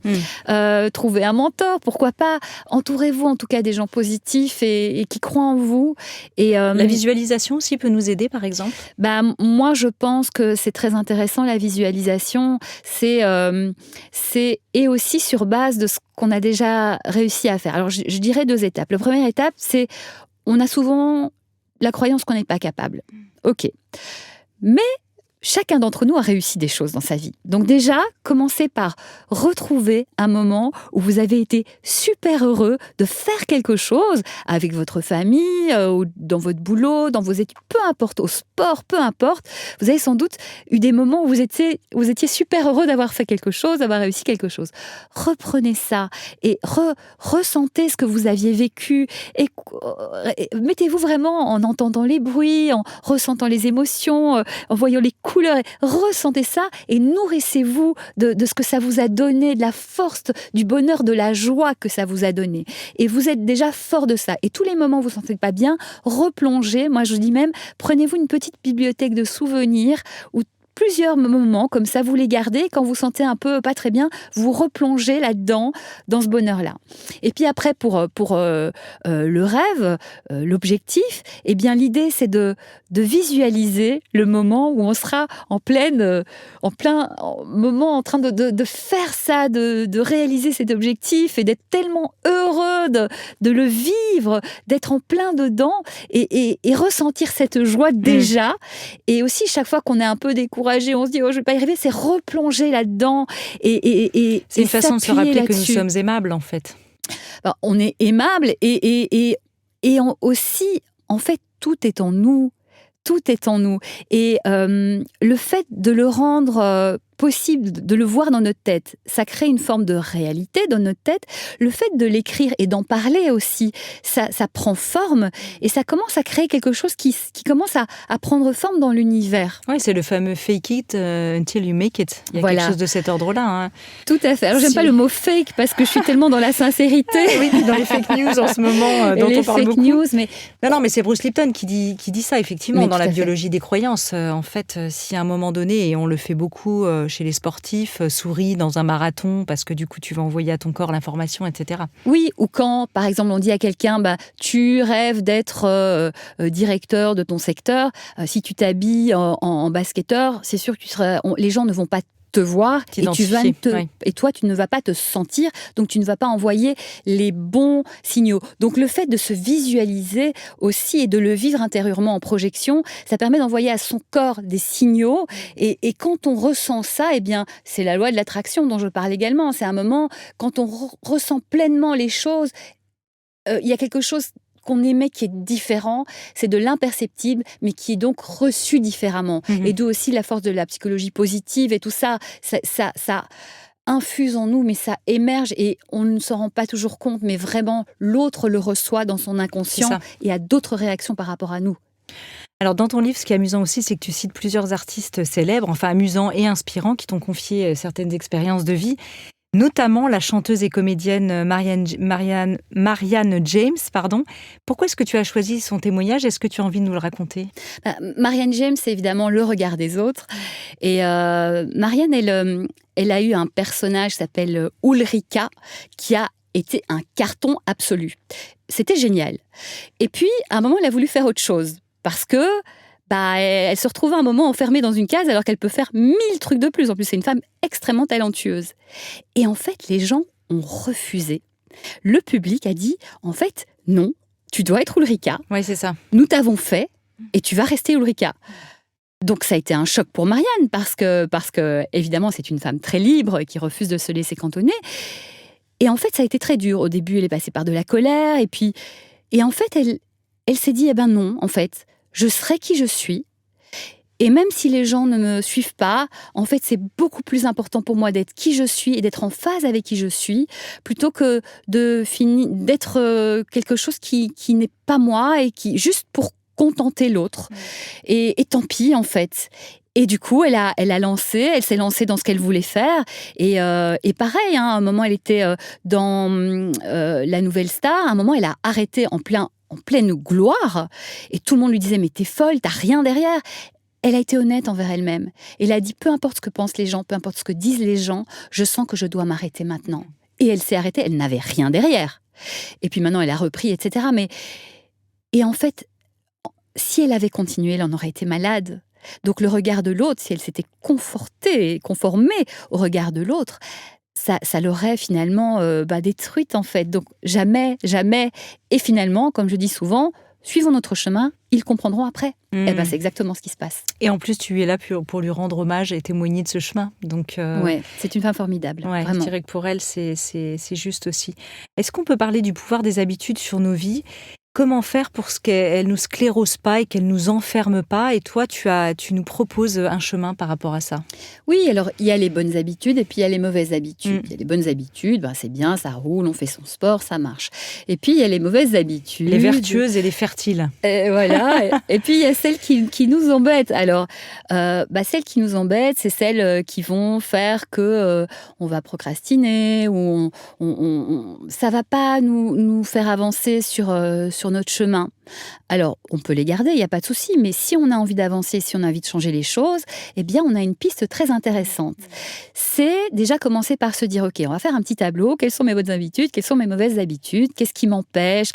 S3: Trouvez un mentor, pourquoi pas. Entourez-vous en tout cas des gens positifs et qui croient en vous. Et,
S1: la visualisation aussi peut nous aider, par exemple ?
S3: Moi, je pense que c'est très intéressant, la visualisation. C'est aussi sur base de ce qu'on a déjà réussi à faire. Alors, je dirais 2 étapes. La première étape, c'est on a souvent la croyance qu'on n'est pas capable. Ok. Mais chacun d'entre nous a réussi des choses dans sa vie. Donc déjà, commencez par retrouver un moment où vous avez été super heureux de faire quelque chose avec votre famille, ou dans votre boulot, dans vos études, peu importe, au sport, peu importe. Vous avez sans doute eu des moments où vous étiez super heureux d'avoir fait quelque chose, d'avoir réussi quelque chose. Reprenez ça et ressentez ce que vous aviez vécu. Et mettez-vous vraiment en entendant les bruits, en ressentant les émotions, en voyant les couleurs. Ressentez ça et nourrissez-vous de ce que ça vous a donné, de la force, du bonheur, de la joie que ça vous a donné. Et vous êtes déjà fort de ça. Et tous les moments où vous ne vous sentez pas bien, replongez. Moi, je dis même, prenez-vous une petite bibliothèque de souvenirs où plusieurs moments, comme ça, vous les gardez. Quand vous sentez un peu pas très bien, vous replongez là-dedans, dans ce bonheur-là. Et puis après, pour le rêve, l'objectif, eh bien, l'idée, c'est de visualiser le moment où on sera en plein moment en train de faire ça, de réaliser cet objectif et d'être tellement heureux de le vivre, d'être en plein dedans et ressentir cette joie déjà. Et aussi, chaque fois qu'on est un peu découragé, on se dit, je ne vais pas y arriver, c'est replonger là-dedans.
S1: C'est une façon de se rappeler que nous sommes aimables, en fait.
S3: On est aimables et aussi, en fait, tout est en nous. Tout est en nous. Et le fait de le rendre possible, de le voir dans notre tête, ça crée une forme de réalité dans notre tête. Le fait de l'écrire et d'en parler aussi, ça prend forme et ça commence à créer quelque chose qui commence à prendre forme dans l'univers.
S1: Oui, c'est le fameux fake it until you make it. Il y a quelque chose de cet ordre-là. Hein.
S3: Tout à fait. Alors, j'aime pas le mot fake parce que je suis tellement dans la sincérité.
S1: Oui, dans les fake news en ce moment, dont on parle beaucoup. News, mais... Non, mais c'est Bruce Lipton qui dit ça, effectivement, mais dans la biologie des croyances. En fait, si à un moment donné, et on le fait beaucoup chez les sportifs, souris dans un marathon parce que du coup, tu vas envoyer à ton corps l'information, etc.
S3: Oui, ou quand, par exemple, on dit à quelqu'un, tu rêves d'être directeur de ton secteur, si tu t'habilles en basketteur, c'est sûr que les gens ne vont pas te voir et toi tu ne vas pas te sentir, donc tu ne vas pas envoyer les bons signaux. Donc le fait de se visualiser aussi et de le vivre intérieurement en projection, ça permet d'envoyer à son corps des signaux et quand on ressent ça, eh bien c'est la loi de l'attraction dont je parle également. C'est un moment quand on ressent pleinement les choses, il y a quelque chose qu'on émet qui est différent, c'est de l'imperceptible, mais qui est donc reçu différemment. Et d'où aussi la force de la psychologie positive et tout ça, ça infuse en nous, mais ça émerge et on ne s'en rend pas toujours compte, mais vraiment, l'autre le reçoit dans son inconscient et a d'autres réactions par rapport à nous.
S1: Alors, dans ton livre, ce qui est amusant aussi, c'est que tu cites plusieurs artistes célèbres, enfin amusants et inspirants, qui t'ont confié certaines expériences de vie. Notamment la chanteuse et comédienne Marianne James. Pourquoi est-ce que tu as choisi son témoignage ? Est-ce que tu as envie de nous le raconter ?
S3: Marianne James, c'est évidemment le regard des autres. Et Marianne, elle a eu un personnage qui s'appelle Ulrika, qui a été un carton absolu. C'était génial. Et puis, à un moment, elle a voulu faire autre chose. Parce que elle se retrouvait un moment enfermée dans une case alors qu'elle peut faire 1000 trucs de plus. En plus, c'est une femme extrêmement talentueuse. Et en fait, les gens ont refusé. Le public a dit, en fait, non, tu dois être Ulrika.
S1: Oui, c'est ça.
S3: Nous t'avons fait et tu vas rester Ulrika. Donc ça a été un choc pour Marianne parce que évidemment, c'est une femme très libre qui refuse de se laisser cantonner. Et en fait, ça a été très dur. Au début, elle est passée par de la colère. Et en fait, elle s'est dit, non, en fait, je serai qui je suis. Et même si les gens ne me suivent pas, en fait, c'est beaucoup plus important pour moi d'être qui je suis et d'être en phase avec qui je suis, plutôt que d'être quelque chose qui n'est pas moi et qui juste pour contenter l'autre. Et tant pis, en fait. Et du coup, elle s'est lancée dans ce qu'elle voulait faire. Et pareil, à un moment, elle était dans La Nouvelle Star. À un moment, elle a arrêté en pleine gloire. Et tout le monde lui disait, mais t'es folle, t'as rien derrière. Elle a été honnête envers elle-même. Elle a dit, peu importe ce que pensent les gens, peu importe ce que disent les gens, je sens que je dois m'arrêter maintenant. Et elle s'est arrêtée, elle n'avait rien derrière. Et puis maintenant, elle a repris, etc. Et en fait, si elle avait continué, elle en aurait été malade. Donc le regard de l'autre, si elle s'était conformée au regard de l'autre, ça l'aurait finalement détruite en fait. Donc jamais. Et finalement, comme je dis souvent, suivons notre chemin, ils comprendront après. C'est exactement ce qui se passe.
S1: Et en plus, tu es là pour lui rendre hommage et témoigner de ce chemin. Donc,
S3: c'est une femme formidable.
S1: Ouais,
S3: vraiment.
S1: Je dirais que pour elle, c'est juste aussi. Est-ce qu'on peut parler du pouvoir des habitudes sur nos vies ? Comment faire pour qu'elle nous sclérose pas et qu'elle nous enferme pas ? Et toi, tu nous proposes un chemin par rapport à ça.
S3: Oui, alors il y a les bonnes habitudes et puis il y a les mauvaises habitudes. Il y a les bonnes habitudes, c'est bien, ça roule, on fait son sport, ça marche. Et puis il y a les mauvaises habitudes.
S1: Les vertueuses et les fertiles.
S3: Voilà. Et puis il y a celles qui nous embêtent. Alors, celles qui nous embêtent, c'est celles qui vont faire que on va procrastiner ou ça va pas nous faire avancer sur notre chemin. Alors, on peut les garder, il n'y a pas de souci, mais si on a envie d'avancer, si on a envie de changer les choses, eh bien, on a une piste très intéressante. C'est déjà commencer par se dire, OK, on va faire un petit tableau, quelles sont mes bonnes habitudes, quelles sont mes mauvaises habitudes, qu'est-ce qui m'empêche,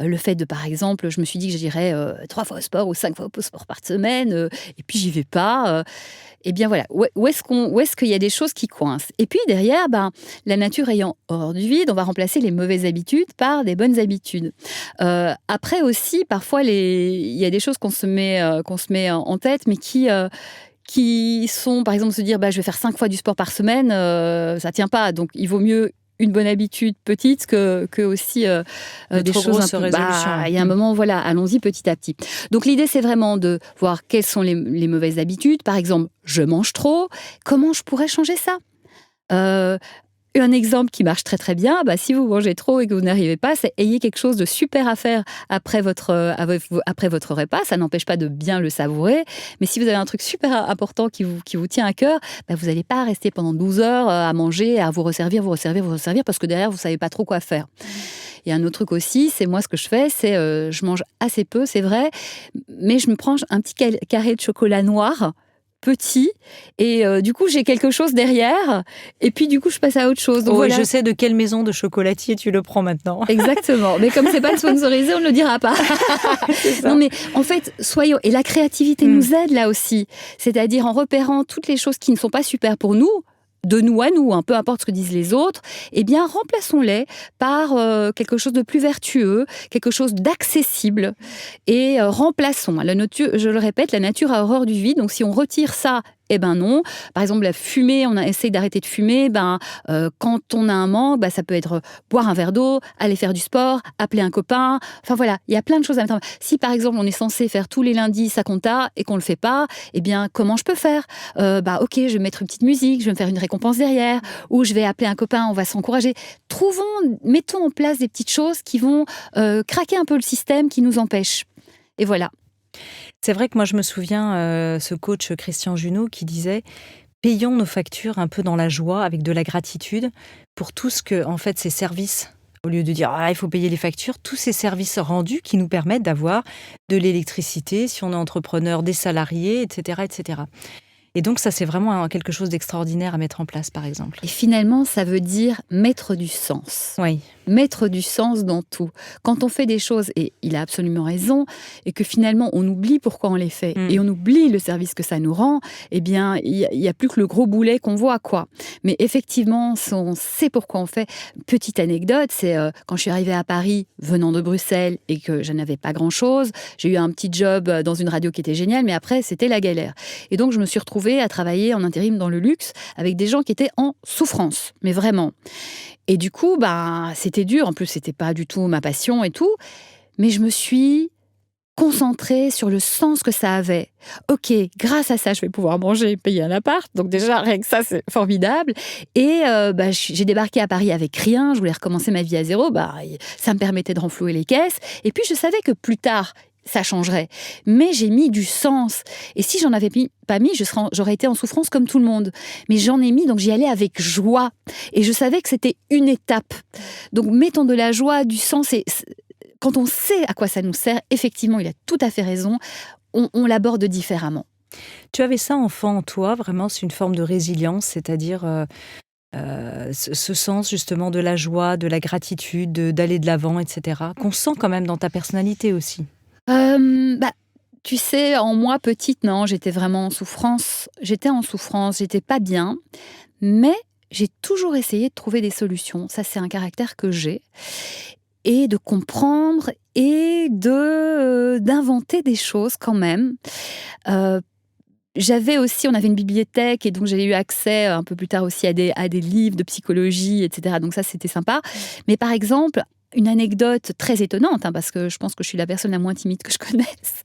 S3: le fait de, par exemple, je me suis dit que j'irais 3 fois au sport ou 5 fois au sport par semaine, et puis j'y vais pas. Eh bien voilà, où est-ce qu'il y a des choses qui coincent ? Et puis derrière, la nature ayant horreur du vide, on va remplacer les mauvaises habitudes par des bonnes habitudes. Après aussi, parfois, il y a des choses qu'on se met en tête, mais qui sont, par exemple, se dire je vais faire 5 fois du sport par semaine, ça tient pas. Donc il vaut mieux une bonne habitude petite que aussi des choses un peu. Il y a un moment, voilà, allons-y petit à petit. Donc l'idée, c'est vraiment de voir quelles sont les mauvaises habitudes. Par exemple, je mange trop. Comment je pourrais changer ça ? Un exemple qui marche très très bien, si vous mangez trop et que vous n'arrivez pas, c'est ayez quelque chose de super à faire après votre repas. Ça n'empêche pas de bien le savourer, mais si vous avez un truc super important qui vous tient à cœur, vous n'allez pas rester pendant 12 heures à manger, à vous resservir, parce que derrière, vous ne savez pas trop quoi faire. Il y a un autre truc aussi, c'est moi ce que je fais, c'est je mange assez peu, c'est vrai, mais je me prends un petit carré de chocolat noir petit et du coup, j'ai quelque chose derrière et puis du coup, je passe à autre chose. Donc,
S1: voilà. Je sais de quelle maison de chocolatier tu le prends maintenant.
S3: Exactement. Mais comme c'est pas sponsorisé, on ne le dira pas. Non, mais en fait, soyons... Et la créativité nous aide là aussi. C'est-à-dire en repérant toutes les choses qui ne sont pas super pour nous, de nous à nous, peu importe ce que disent les autres, eh bien, remplaçons-les par quelque chose de plus vertueux, quelque chose d'accessible et remplaçons. Je le répète, la nature a horreur du vide, donc si on retire ça, eh ben non. Par exemple, la fumée, on a essayé d'arrêter de fumer. Quand on a un manque, ça peut être boire un verre d'eau, aller faire du sport, appeler un copain. Enfin voilà, il y a plein de choses à mettre en place. Si par exemple, on est censé faire tous les lundis sa compta et qu'on le fait pas, eh bien, comment je peux faire ? Ok, je vais mettre une petite musique, je vais me faire une récompense derrière, ou je vais appeler un copain, on va s'encourager. Mettons en place des petites choses qui vont craquer un peu le système qui nous empêche. Et voilà.
S1: C'est vrai que moi, je me souviens, ce coach Christian Junot qui disait « Payons nos factures un peu dans la joie, avec de la gratitude, pour tout ce que, en fait, ces services, au lieu de dire « il faut payer les factures », tous ces services rendus qui nous permettent d'avoir de l'électricité, si on est entrepreneur, des salariés, etc., etc. » Et donc, ça, c'est vraiment quelque chose d'extraordinaire à mettre en place, par exemple.
S3: Et finalement, ça veut dire mettre du sens.
S1: Oui.
S3: Mettre du sens dans tout. Quand on fait des choses, et il a absolument raison, et que finalement, on oublie pourquoi on les fait, et on oublie le service que ça nous rend, eh bien, il n'y a plus que le gros boulet qu'on voit, quoi. Mais effectivement, on sait pourquoi on fait. Petite anecdote, c'est quand je suis arrivée à Paris, venant de Bruxelles, et que je n'avais pas grand-chose, j'ai eu un petit job dans une radio qui était géniale, mais après, c'était la galère. Et donc, je me suis retrouvée à travailler en intérim dans le luxe avec des gens qui étaient en souffrance, mais vraiment. Et du coup, c'était dur. En plus, c'était pas du tout ma passion et tout. Mais je me suis concentrée sur le sens que ça avait. Ok, grâce à ça, je vais pouvoir manger, payer un appart. Donc déjà, rien que ça, c'est formidable. Et j'ai débarqué à Paris avec rien. Je voulais recommencer ma vie à zéro. Ça me permettait de renflouer les caisses. Et puis, je savais que plus tard, ça changerait. Mais j'ai mis du sens. Et si j'en avais pas mis, j'aurais été en souffrance comme tout le monde. Mais j'en ai mis, donc j'y allais avec joie. Et je savais que c'était une étape. Donc mettons de la joie, du sens. Et quand on sait à quoi ça nous sert, effectivement, il a tout à fait raison, on l'aborde différemment.
S1: Tu avais ça enfant en toi, vraiment, c'est une forme de résilience, c'est-à-dire ce sens justement de la joie, de la gratitude, d'aller de l'avant, etc., qu'on sent quand même dans ta personnalité aussi.
S3: Tu sais, en moi, petite, non, j'étais vraiment en souffrance. J'étais pas bien. Mais j'ai toujours essayé de trouver des solutions. Ça, c'est un caractère que j'ai. Et de comprendre et d'inventer des choses quand même. On avait une bibliothèque et donc j'ai eu accès un peu plus tard aussi à des livres de psychologie, etc. Donc ça, c'était sympa. Mais par exemple, une anecdote très étonnante, parce que je pense que je suis la personne la moins timide que je connaisse.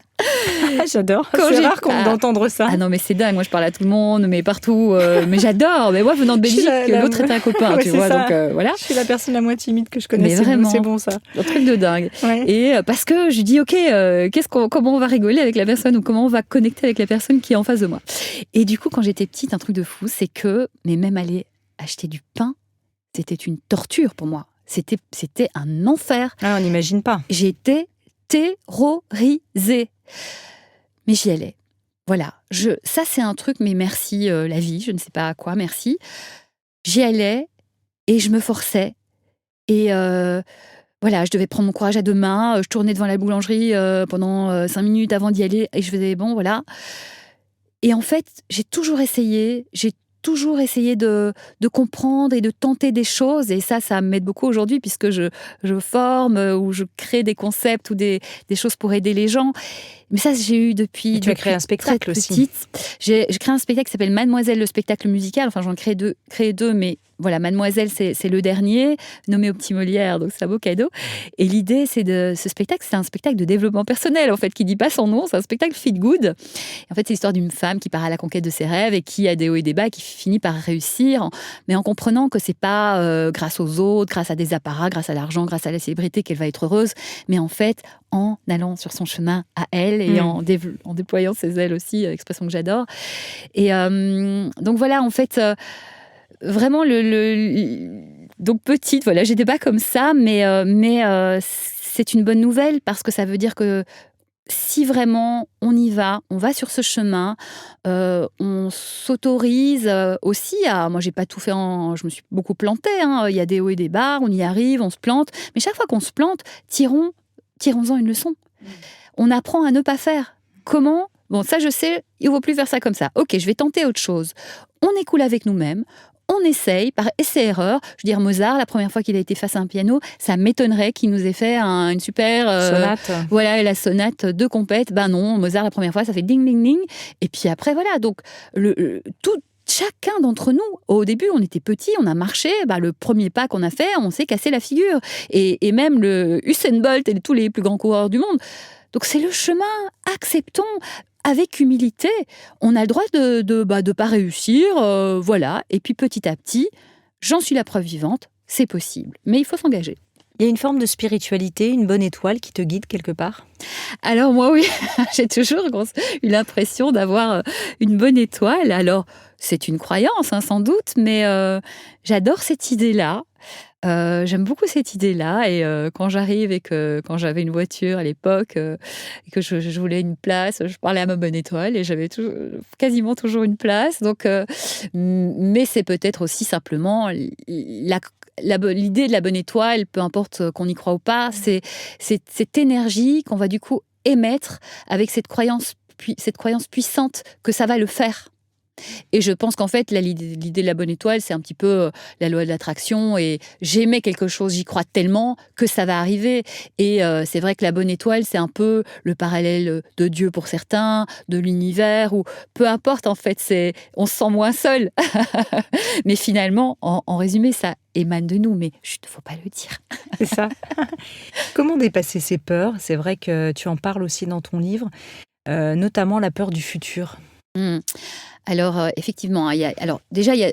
S1: J'adore, c'est rare d'entendre ça.
S3: Ah non, mais c'est dingue, moi je parle à tout le monde, mais partout, mais j'adore. Mais moi, venant de Belgique, l'autre était un copain,
S1: ouais,
S3: tu vois,
S1: ça.
S3: Donc voilà.
S1: Je suis la personne la moins timide que je connaisse,
S3: mais vraiment,
S1: c'est bon ça.
S3: Un truc de dingue.
S1: Ouais.
S3: Et parce que je dis, ok, comment on va rigoler avec la personne ou comment on va connecter avec la personne qui est en face de moi. Et du coup, quand j'étais petite, un truc de fou, c'est que, mais même aller acheter du pain, c'était une torture pour moi. C'était un enfer.
S1: Ah, on n'imagine pas.
S3: J'étais terrorisée. Mais j'y allais. Voilà. Ça, c'est un truc, mais merci la vie, je ne sais pas à quoi, merci. J'y allais et je me forçais. Et voilà, je devais prendre mon courage à deux mains. Je tournais devant la boulangerie pendant 5 minutes avant d'y aller et je faisais bon, voilà. Et en fait, j'ai toujours essayé de comprendre et de tenter des choses. Et ça m'aide beaucoup aujourd'hui puisque je forme ou je crée des concepts ou des choses pour aider les gens. Mais ça, j'ai eu depuis...
S1: Tu as créé un spectacle aussi.
S3: J'ai créé un spectacle qui s'appelle Mademoiselle, le spectacle musical. Enfin, j'en ai créé deux, mais voilà, Mademoiselle, c'est le dernier, nommé au Petit Molière, donc c'est un beau cadeau. Et l'idée, ce spectacle, c'est un spectacle de développement personnel, en fait, qui dit pas son nom, c'est un spectacle feel good. Et en fait, c'est l'histoire d'une femme qui part à la conquête de ses rêves et qui a des hauts et des bas, qui finit par réussir, mais en comprenant que c'est pas grâce aux autres, grâce à des apparats, grâce à l'argent, grâce à la célébrité qu'elle va être heureuse, mais en fait, en allant sur son chemin à elle et en déployant ses ailes aussi, expression que j'adore. Et donc voilà, en fait... Vraiment, donc petite, voilà, j'étais pas comme ça, mais c'est une bonne nouvelle parce que ça veut dire que si vraiment on y va, on va sur ce chemin, on s'autorise aussi à... Moi, j'ai pas tout fait je me suis beaucoup plantée, il y a des hauts et des bas, on y arrive, on se plante. Mais chaque fois qu'on se plante, tirons-en une leçon. On apprend à ne pas faire. Comment ? Bon, ça, je sais, il ne vaut plus faire ça comme ça. Ok, je vais tenter autre chose. On est cool avec nous-mêmes. On essaye, par essai-erreur. Je veux dire, Mozart, la première fois qu'il a été face à un piano, ça m'étonnerait qu'il nous ait fait une super...
S1: sonate.
S3: Voilà, la sonate de compète. Ben non, Mozart, la première fois, ça fait ding, ding, ding. Et puis après, voilà. Donc, chacun d'entre nous, au début, on était petits, on a marché. Le premier pas qu'on a fait, on s'est cassé la figure. Et même le Usain Bolt et tous les plus grands coureurs du monde. Donc, c'est le chemin. Acceptons. Avec humilité, on a le droit de pas réussir, voilà. Et puis petit à petit, j'en suis la preuve vivante, c'est possible. Mais il faut s'engager.
S1: Il y a une forme de spiritualité, une bonne étoile qui te guide quelque part ?
S3: Alors moi, oui, j'ai toujours eu l'impression d'avoir une bonne étoile. Alors, c'est une croyance, sans doute, mais j'adore cette idée-là. J'aime beaucoup cette idée-là et quand j'arrive et que quand j'avais une voiture à l'époque et que je voulais une place, je parlais à ma bonne étoile et j'avais quasiment toujours une place. Donc, mais c'est peut-être aussi simplement l'idée de la bonne étoile, peu importe qu'on y croit ou pas, c'est cette énergie qu'on va du coup émettre avec cette croyance puissante que ça va le faire. Et je pense qu'en fait, l'idée de la bonne étoile, c'est un petit peu la loi de l'attraction. Et j'aimais quelque chose, j'y crois tellement que ça va arriver. Et c'est vrai que la bonne étoile, c'est un peu le parallèle de Dieu pour certains, de l'univers, ou peu importe, en fait, on se sent moins seul. Mais finalement, en résumé, ça émane de nous. Mais il ne faut pas le dire.
S1: C'est ça. Comment dépasser ces peurs ? C'est vrai que tu en parles aussi dans ton livre, notamment la peur du futur.
S3: Alors, effectivement, il y a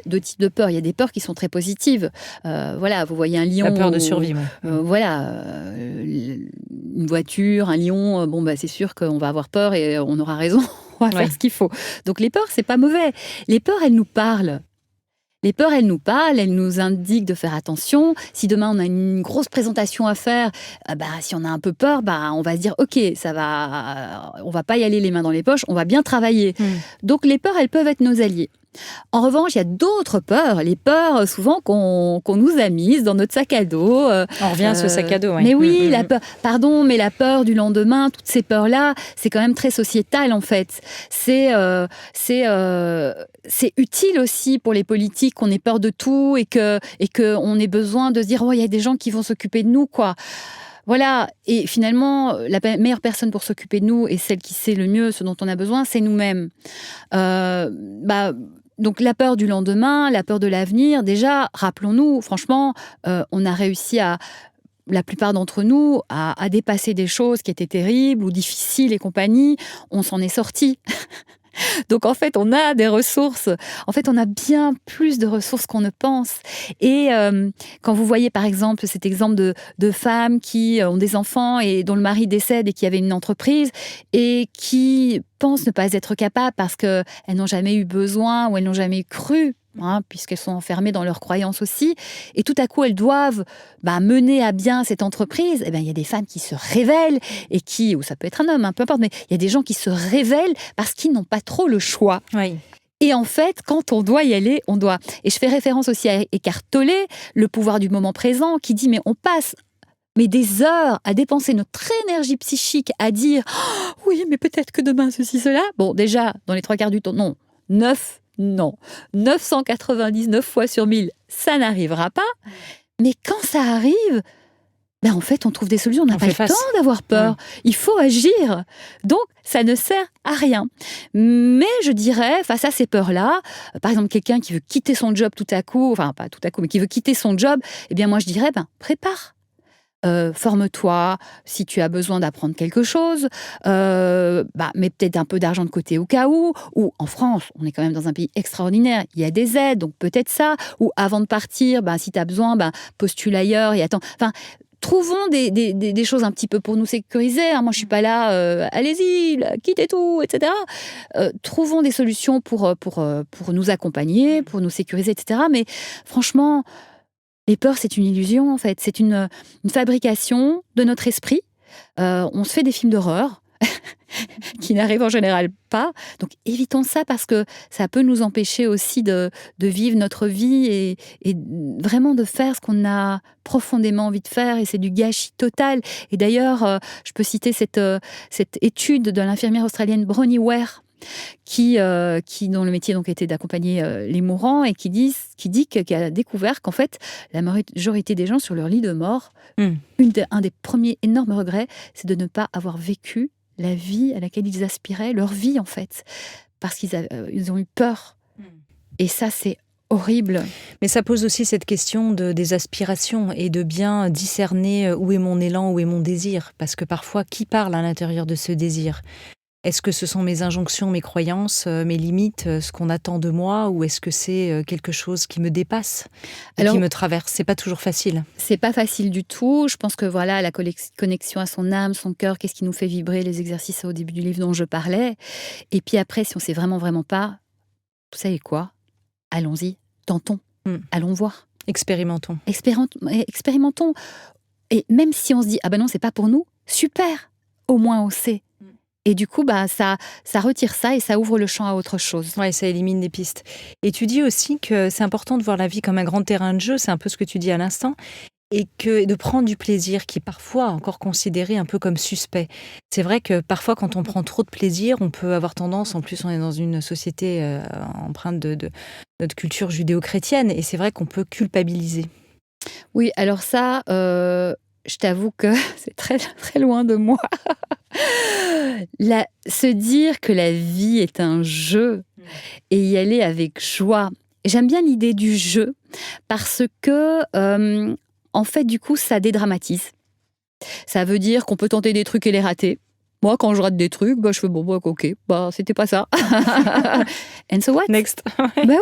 S3: deux types de peurs. Il y a des peurs qui sont très positives. Voilà, vous voyez un lion...
S1: La peur de survie,
S3: voilà, une voiture, un lion, c'est sûr qu'on va avoir peur et on aura raison, on va faire ce qu'il faut. Donc, les peurs, c'est pas mauvais. Les peurs, elles nous parlent. Les peurs, elles nous parlent, elles nous indiquent de faire attention. Si demain, on a une grosse présentation à faire, si on a un peu peur, on va se dire, OK, ça va, on va pas y aller les mains dans les poches, on va bien travailler. Donc, les peurs, elles peuvent être nos alliés. En revanche, il y a d'autres peurs, les peurs souvent qu'on nous a mises dans notre sac à dos.
S1: On revient à ce sac à dos.
S3: Mais oui, la peur du lendemain, toutes ces peurs-là, c'est quand même très sociétal en fait. C'est utile aussi pour les politiques qu'on ait peur de tout et qu'on ait besoin de se dire, il y a des gens qui vont s'occuper de nous, quoi. Voilà, et finalement, la meilleure personne pour s'occuper de nous et celle qui sait le mieux ce dont on a besoin, c'est nous-mêmes. Donc la peur du lendemain, la peur de l'avenir, déjà, rappelons-nous, franchement, on a réussi la plupart d'entre nous, à dépasser des choses qui étaient terribles ou difficiles et compagnie. On s'en est sortis. Donc, en fait, on a des ressources. En fait, on a bien plus de ressources qu'on ne pense. Et quand vous voyez, par exemple, cet exemple de femmes qui ont des enfants et dont le mari décède et qui avaient une entreprise et qui pensent ne pas être capables parce qu'elles n'ont jamais eu besoin ou elles n'ont jamais cru, puisqu'elles sont enfermées dans leurs croyances aussi, et tout à coup elles doivent mener à bien cette entreprise, il y a des femmes qui se révèlent, ou ça peut être un homme, peu importe, mais il y a des gens qui se révèlent parce qu'ils n'ont pas trop le choix.
S1: Oui.
S3: Et en fait, quand on doit y aller, on doit. Et je fais référence aussi à Eckhart Tolle, le pouvoir du moment présent, qui dit, mais on passe des heures à dépenser notre énergie psychique, à dire « Oui, mais peut-être que demain, ceci, cela ». Bon, déjà, dans les 3 quarts du temps, non. 999 fois sur 1000, ça n'arrivera pas. Mais quand ça arrive, en fait, on trouve des solutions. On n'a pas le temps d'avoir peur. Il faut agir. Donc, ça ne sert à rien. Mais je dirais, face à ces peurs-là, par exemple, quelqu'un qui veut quitter son job tout à coup, enfin, pas tout à coup, mais qui veut quitter son job, moi, je dirais, prépare. Forme-toi si tu as besoin d'apprendre quelque chose, mets peut-être un peu d'argent de côté au cas où, ou en France, on est quand même dans un pays extraordinaire, il y a des aides, donc peut-être ça, ou avant de partir, si tu as besoin, postule ailleurs et attends. Enfin, trouvons des choses un petit peu pour nous sécuriser. Moi, je suis pas là, allez-y, quittez tout, etc. Trouvons des solutions pour nous accompagner, pour nous sécuriser, etc. Mais franchement, les peurs, c'est une illusion, en fait. C'est une fabrication de notre esprit. On se fait des films d'horreur. qui n'arrive en général pas. Donc évitons ça parce que ça peut nous empêcher aussi de vivre notre vie et vraiment de faire ce qu'on a profondément envie de faire, et c'est du gâchis total. Et d'ailleurs, je peux citer cette étude de l'infirmière australienne Bronnie Ware, dont le métier donc était d'accompagner les mourants, et qui a découvert qu'en fait la majorité des gens sur leur lit de mort, un des premiers énormes regrets, c'est de ne pas avoir vécu la vie à laquelle ils aspiraient, leur vie en fait, parce qu'ils ont eu peur. Et ça, c'est horrible.
S1: Mais ça pose aussi cette question des aspirations et de bien discerner où est mon élan, où est mon désir. Parce que parfois, qui parle à l'intérieur de ce désir ? Est-ce que ce sont mes injonctions, mes croyances, mes limites, ce qu'on attend de moi, ou est-ce que c'est quelque chose qui me dépasse et qui me traverse ? C'est pas toujours facile.
S3: C'est pas facile du tout. Je pense que voilà, la connexion à son âme, son cœur, qu'est-ce qui nous fait vibrer, les exercices au début du livre dont je parlais. Et puis après, si on sait vraiment, vraiment pas, vous savez quoi ? Allons-y, tentons, allons voir.
S1: Expérimentons.
S3: Expérimentons. Et même si on se dit, ah ben non, c'est pas pour nous, super, au moins on sait. Et du coup, ça retire ça et ça ouvre le champ à autre chose.
S1: Ouais, ça élimine des pistes. Et tu dis aussi que c'est important de voir la vie comme un grand terrain de jeu, c'est un peu ce que tu dis à l'instant, et que de prendre du plaisir qui est parfois encore considéré un peu comme suspect. C'est vrai que parfois, quand on prend trop de plaisir, on peut avoir tendance, en plus on est dans une société empreinte de notre culture judéo-chrétienne, et c'est vrai qu'on peut culpabiliser.
S3: Oui, alors ça, je t'avoue que c'est très, très loin de moi. Se dire que la vie est un jeu et y aller avec joie. J'aime bien l'idée du jeu parce que, en fait, du coup, ça dédramatise. Ça veut dire qu'on peut tenter des trucs et les rater. Moi, quand je rate des trucs, je fais ok, c'était pas ça. And so what?
S1: Next.
S3: Oui.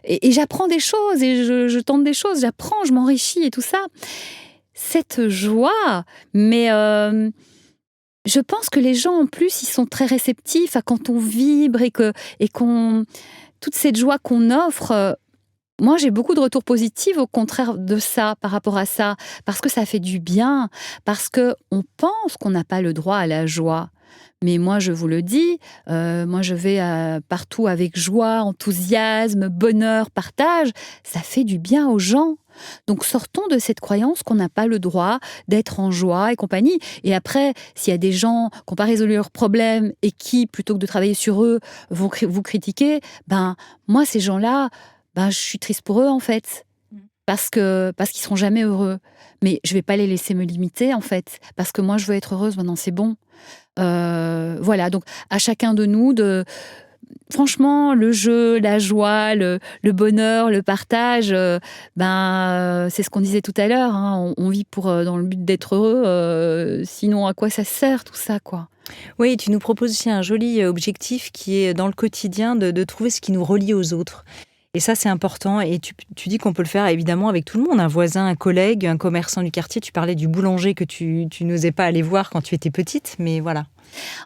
S3: Et j'apprends des choses et je tente des choses, j'apprends, je m'enrichis et tout ça. Cette joie, mais je pense que les gens, en plus, ils sont très réceptifs à quand on vibre et qu'on... Toute cette joie qu'on offre, moi, j'ai beaucoup de retours positifs au contraire de ça, par rapport à ça, parce que ça fait du bien, parce qu'on pense qu'on n'a pas le droit à la joie. Mais moi, je vous le dis, moi, je vais partout avec joie, enthousiasme, bonheur, partage. Ça fait du bien aux gens. Donc, sortons de cette croyance qu'on n'a pas le droit d'être en joie et compagnie. Et après, s'il y a des gens qui n'ont pas résolu leurs problèmes et qui, plutôt que de travailler sur eux, vont vous critiquer, moi, ces gens-là, je suis triste pour eux, en fait. Parce qu'ils seront jamais heureux. Mais je vais pas les laisser me limiter, en fait. Parce que moi, je veux être heureuse, maintenant, c'est bon. Voilà, donc à chacun de nous de... Franchement, le jeu, la joie, le bonheur, le partage, c'est ce qu'on disait tout à l'heure. Hein, on vit dans le but d'être heureux. Sinon, à quoi ça sert tout ça, quoi ?
S1: Oui, tu nous proposes aussi un joli objectif qui est dans le quotidien de trouver ce qui nous relie aux autres. Et ça, c'est important. Et tu dis qu'on peut le faire évidemment avec tout le monde. Un voisin, un collègue, un commerçant du quartier. Tu parlais du boulanger que tu n'osais pas aller voir quand tu étais petite. Mais voilà.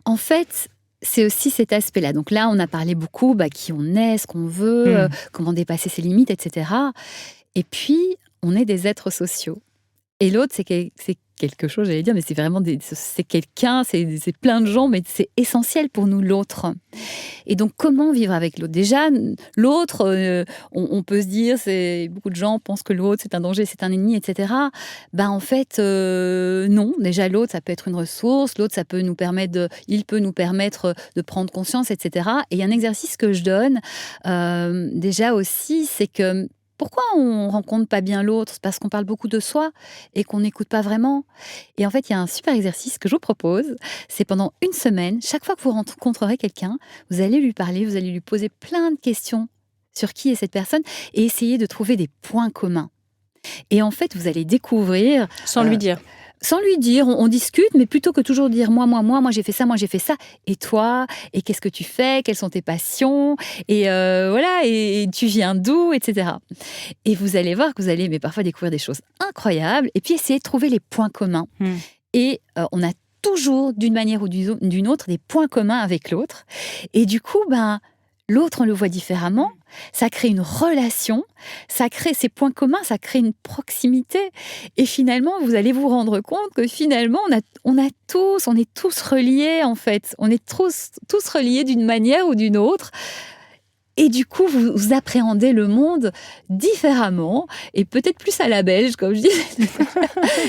S3: En fait, c'est aussi cet aspect-là. Donc là, on a parlé beaucoup qui on est, ce qu'on veut, comment dépasser ses limites, etc. Et puis, on est des êtres sociaux. Et l'autre, c'est quelque chose, j'allais dire, mais c'est vraiment c'est quelqu'un, c'est plein de gens, mais c'est essentiel pour nous, l'autre. Et donc, comment vivre avec l'autre ? Déjà, l'autre, on peut se dire, beaucoup de gens pensent que l'autre, c'est un danger, c'est un ennemi, etc. En fait, non. Déjà, l'autre, ça peut être une ressource. L'autre, il peut nous permettre de prendre conscience, etc. Et il y a un exercice que je donne, déjà aussi, c'est que pourquoi on ne rencontre pas bien l'autre ? C'est parce qu'on parle beaucoup de soi et qu'on n'écoute pas vraiment. Et en fait, il y a un super exercice que je vous propose. C'est pendant une semaine, chaque fois que vous rencontrerez quelqu'un, vous allez lui parler, vous allez lui poser plein de questions sur qui est cette personne et essayer de trouver des points communs. Et en fait, vous allez découvrir...
S1: Sans lui dire.
S3: Sans lui dire, on discute, mais plutôt que toujours dire moi j'ai fait ça, et toi, et qu'est-ce que tu fais, quelles sont tes passions, et voilà, et tu viens d'où, etc. Et vous allez voir que vous allez parfois découvrir des choses incroyables, et puis essayer de trouver les points communs. Et on a toujours, d'une manière ou d'une autre, des points communs avec l'autre. Et du coup, l'autre, on le voit différemment. Ça crée une relation, ça crée ces points communs, ça crée une proximité. Et finalement, vous allez vous rendre compte que finalement, on est tous reliés en fait. On est tous reliés d'une manière ou d'une autre. Et du coup, vous appréhendez le monde différemment et peut-être plus à la belge, comme je dis.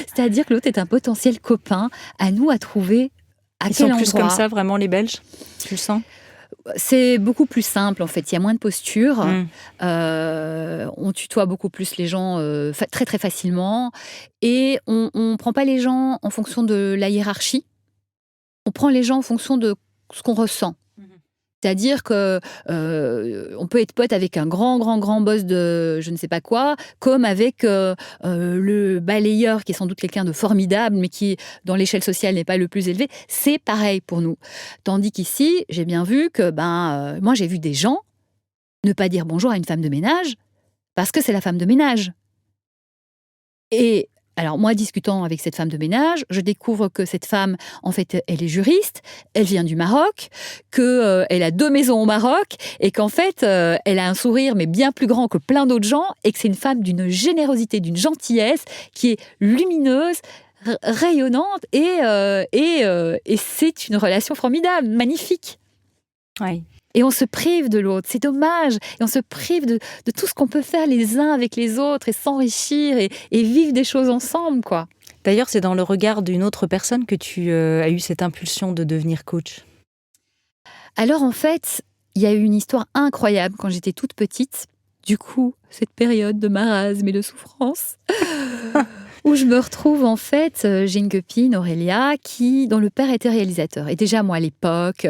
S3: C'est-à-dire que l'autre est un potentiel copain à nous à trouver à
S1: Ils
S3: quel
S1: sont
S3: endroit.
S1: plus comme ça, vraiment, les Belges? Tu le sens?
S3: C'est beaucoup plus simple, en fait. Il y a moins de posture. On tutoie beaucoup plus les gens très, très facilement. Et on ne prend pas les gens en fonction de la hiérarchie. On prend les gens en fonction de ce qu'on ressent. C'est-à-dire que on peut être pote avec un grand boss de je ne sais pas quoi, comme avec le balayeur qui est sans doute quelqu'un de formidable, mais qui, dans l'échelle sociale, n'est pas le plus élevé. C'est pareil pour nous. Tandis qu'ici, j'ai bien vu que moi, j'ai vu des gens ne pas dire bonjour à une femme de ménage parce que c'est la femme de ménage. Et alors, moi, discutant avec cette femme de ménage, je découvre que cette femme, en fait, elle est juriste, elle vient du Maroc, qu'elle a 2 maisons au Maroc, et qu'en fait, elle a un sourire, mais bien plus grand que plein d'autres gens, et que c'est une femme d'une générosité, d'une gentillesse, qui est lumineuse, rayonnante, et c'est une relation formidable, magnifique.
S1: Oui.
S3: Et on se prive de l'autre, c'est dommage. Et on se prive de tout ce qu'on peut faire les uns avec les autres et s'enrichir et vivre des choses ensemble, quoi.
S1: D'ailleurs, c'est dans le regard d'une autre personne que tu as eu cette impulsion de devenir coach.
S3: Alors en fait, il y a eu une histoire incroyable quand j'étais toute petite. Du coup, cette période de marasme et de souffrance, où je me retrouve en fait, j'ai une copine, Aurélia, dont le père était réalisateur. Et déjà, moi, à l'époque,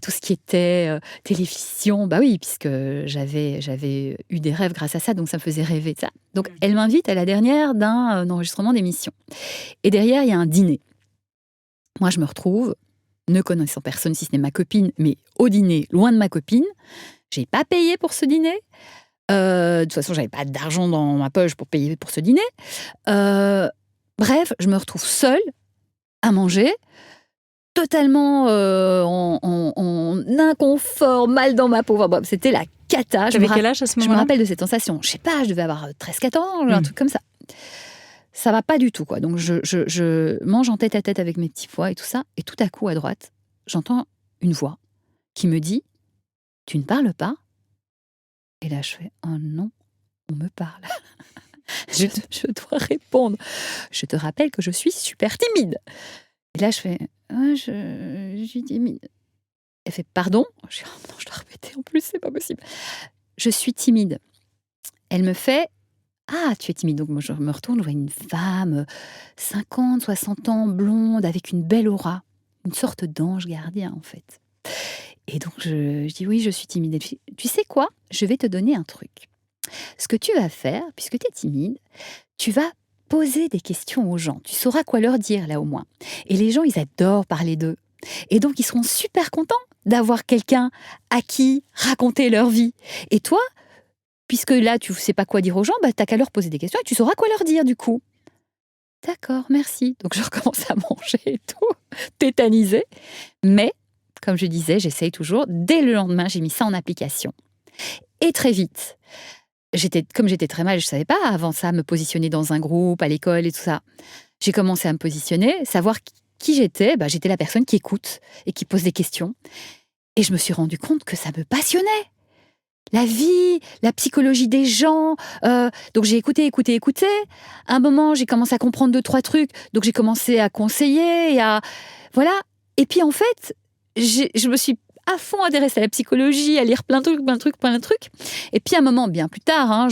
S3: tout ce qui était télévision, bah oui, puisque j'avais eu des rêves grâce à ça, donc ça me faisait rêver de ça. Donc, elle m'invite à la dernière d'un enregistrement d'émission. Et derrière, il y a un dîner. Moi, je me retrouve, ne connaissant personne, si ce n'est ma copine, mais au dîner, loin de ma copine. J'ai pas payé pour ce dîner. De toute façon, j'avais pas d'argent dans ma poche pour payer pour ce dîner. Bref, je me retrouve seule à manger, totalement en inconfort, mal dans ma peau. Enfin, bref, c'était la cata.
S1: Tu avais quel âge à ce moment-là?
S3: Je me rappelle de cette sensation. Je sais pas, je devais avoir 13-14 ans, un truc comme ça. Ça va pas du tout, quoi. Donc, je mange en tête à tête avec mes petits pois et tout ça. Et tout à coup, à droite, j'entends une voix qui me dit « Tu ne parles pas ?» Et là, je fais « Oh non, on me parle. » je dois répondre. Je te rappelle que je suis super timide. Et là, je fais « je suis timide. » Elle fait « Pardon ?» Je dis « Oh non, je dois répéter en plus, c'est pas possible. » Je suis timide. Elle me fait « Ah, tu es timide. » Donc moi, je me retourne, je vois une femme, 50, 60 ans, blonde, avec une belle aura. Une sorte d'ange gardien, en fait. Et donc, je dis oui, je suis timide. Et puis, tu sais quoi? Je vais te donner un truc. Ce que tu vas faire, puisque tu es timide, tu vas poser des questions aux gens. Tu sauras quoi leur dire, là, au moins. Et les gens, ils adorent parler d'eux. Et donc, ils seront super contents d'avoir quelqu'un à qui raconter leur vie. Et toi, puisque là, tu ne sais pas quoi dire aux gens, bah, tu n'as qu'à leur poser des questions et tu sauras quoi leur dire, du coup. D'accord, merci. Donc, je recommence à manger et tout, tétanisée. Mais comme je disais, j'essaye toujours. Dès le lendemain, j'ai mis ça en application. Et très vite, comme j'étais très mal, je ne savais pas avant ça me positionner dans un groupe, à l'école et tout ça. J'ai commencé à me positionner, savoir qui j'étais. Bah, j'étais la personne qui écoute et qui pose des questions. Et je me suis rendu compte que ça me passionnait. La vie, la psychologie des gens. Donc j'ai écouté. À un moment, j'ai commencé à comprendre 2-3 trucs. Donc j'ai commencé à conseiller. Voilà. Et puis en fait, je me suis à fond intéressée à la psychologie, à lire plein de trucs. Et puis à un moment, bien plus tard,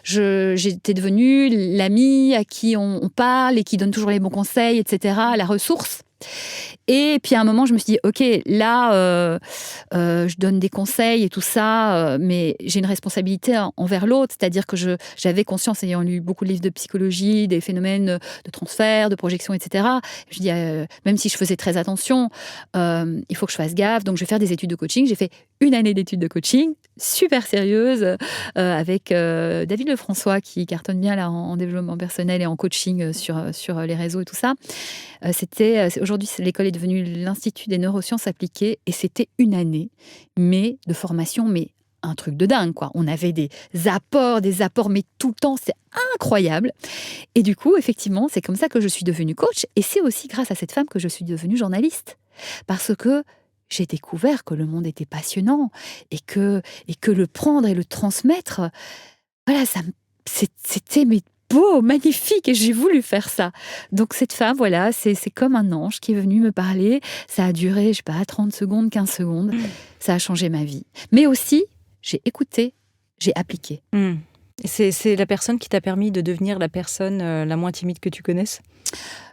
S3: j'étais devenue l'amie à qui on parle et qui donne toujours les bons conseils, etc., la ressource. Et puis à un moment, je me suis dit, ok, là, je donne des conseils et tout ça, mais j'ai une responsabilité envers l'autre, c'est-à-dire que j'avais conscience, ayant lu beaucoup de livres de psychologie, des phénomènes de transfert, de projection, etc. Je dis, même si je faisais très attention, il faut que je fasse gaffe, donc je vais faire des études de coaching. J'ai fait 1 année d'études de coaching, super sérieuse avec David Lefrançois qui cartonne bien là en développement personnel et en coaching sur les réseaux et tout ça. Aujourd'hui, l'école est devenue l'Institut des neurosciences appliquées et c'était une année de formation, mais un truc de dingue, quoi. On avait des apports, mais tout le temps, c'est incroyable. Et du coup, effectivement, c'est comme ça que je suis devenue coach et c'est aussi grâce à cette femme que je suis devenue journaliste. Parce que j'ai découvert que le monde était passionnant et que le prendre et le transmettre, voilà, c'était beau, magnifique et j'ai voulu faire ça. Donc cette femme, voilà, c'est comme un ange qui est venu me parler. Ça a duré, je sais pas, 30 secondes, 15 secondes. Ça a changé ma vie. Mais aussi, j'ai écouté, j'ai appliqué.
S1: C'est la personne qui t'a permis de devenir la personne la moins timide que tu connaisses ?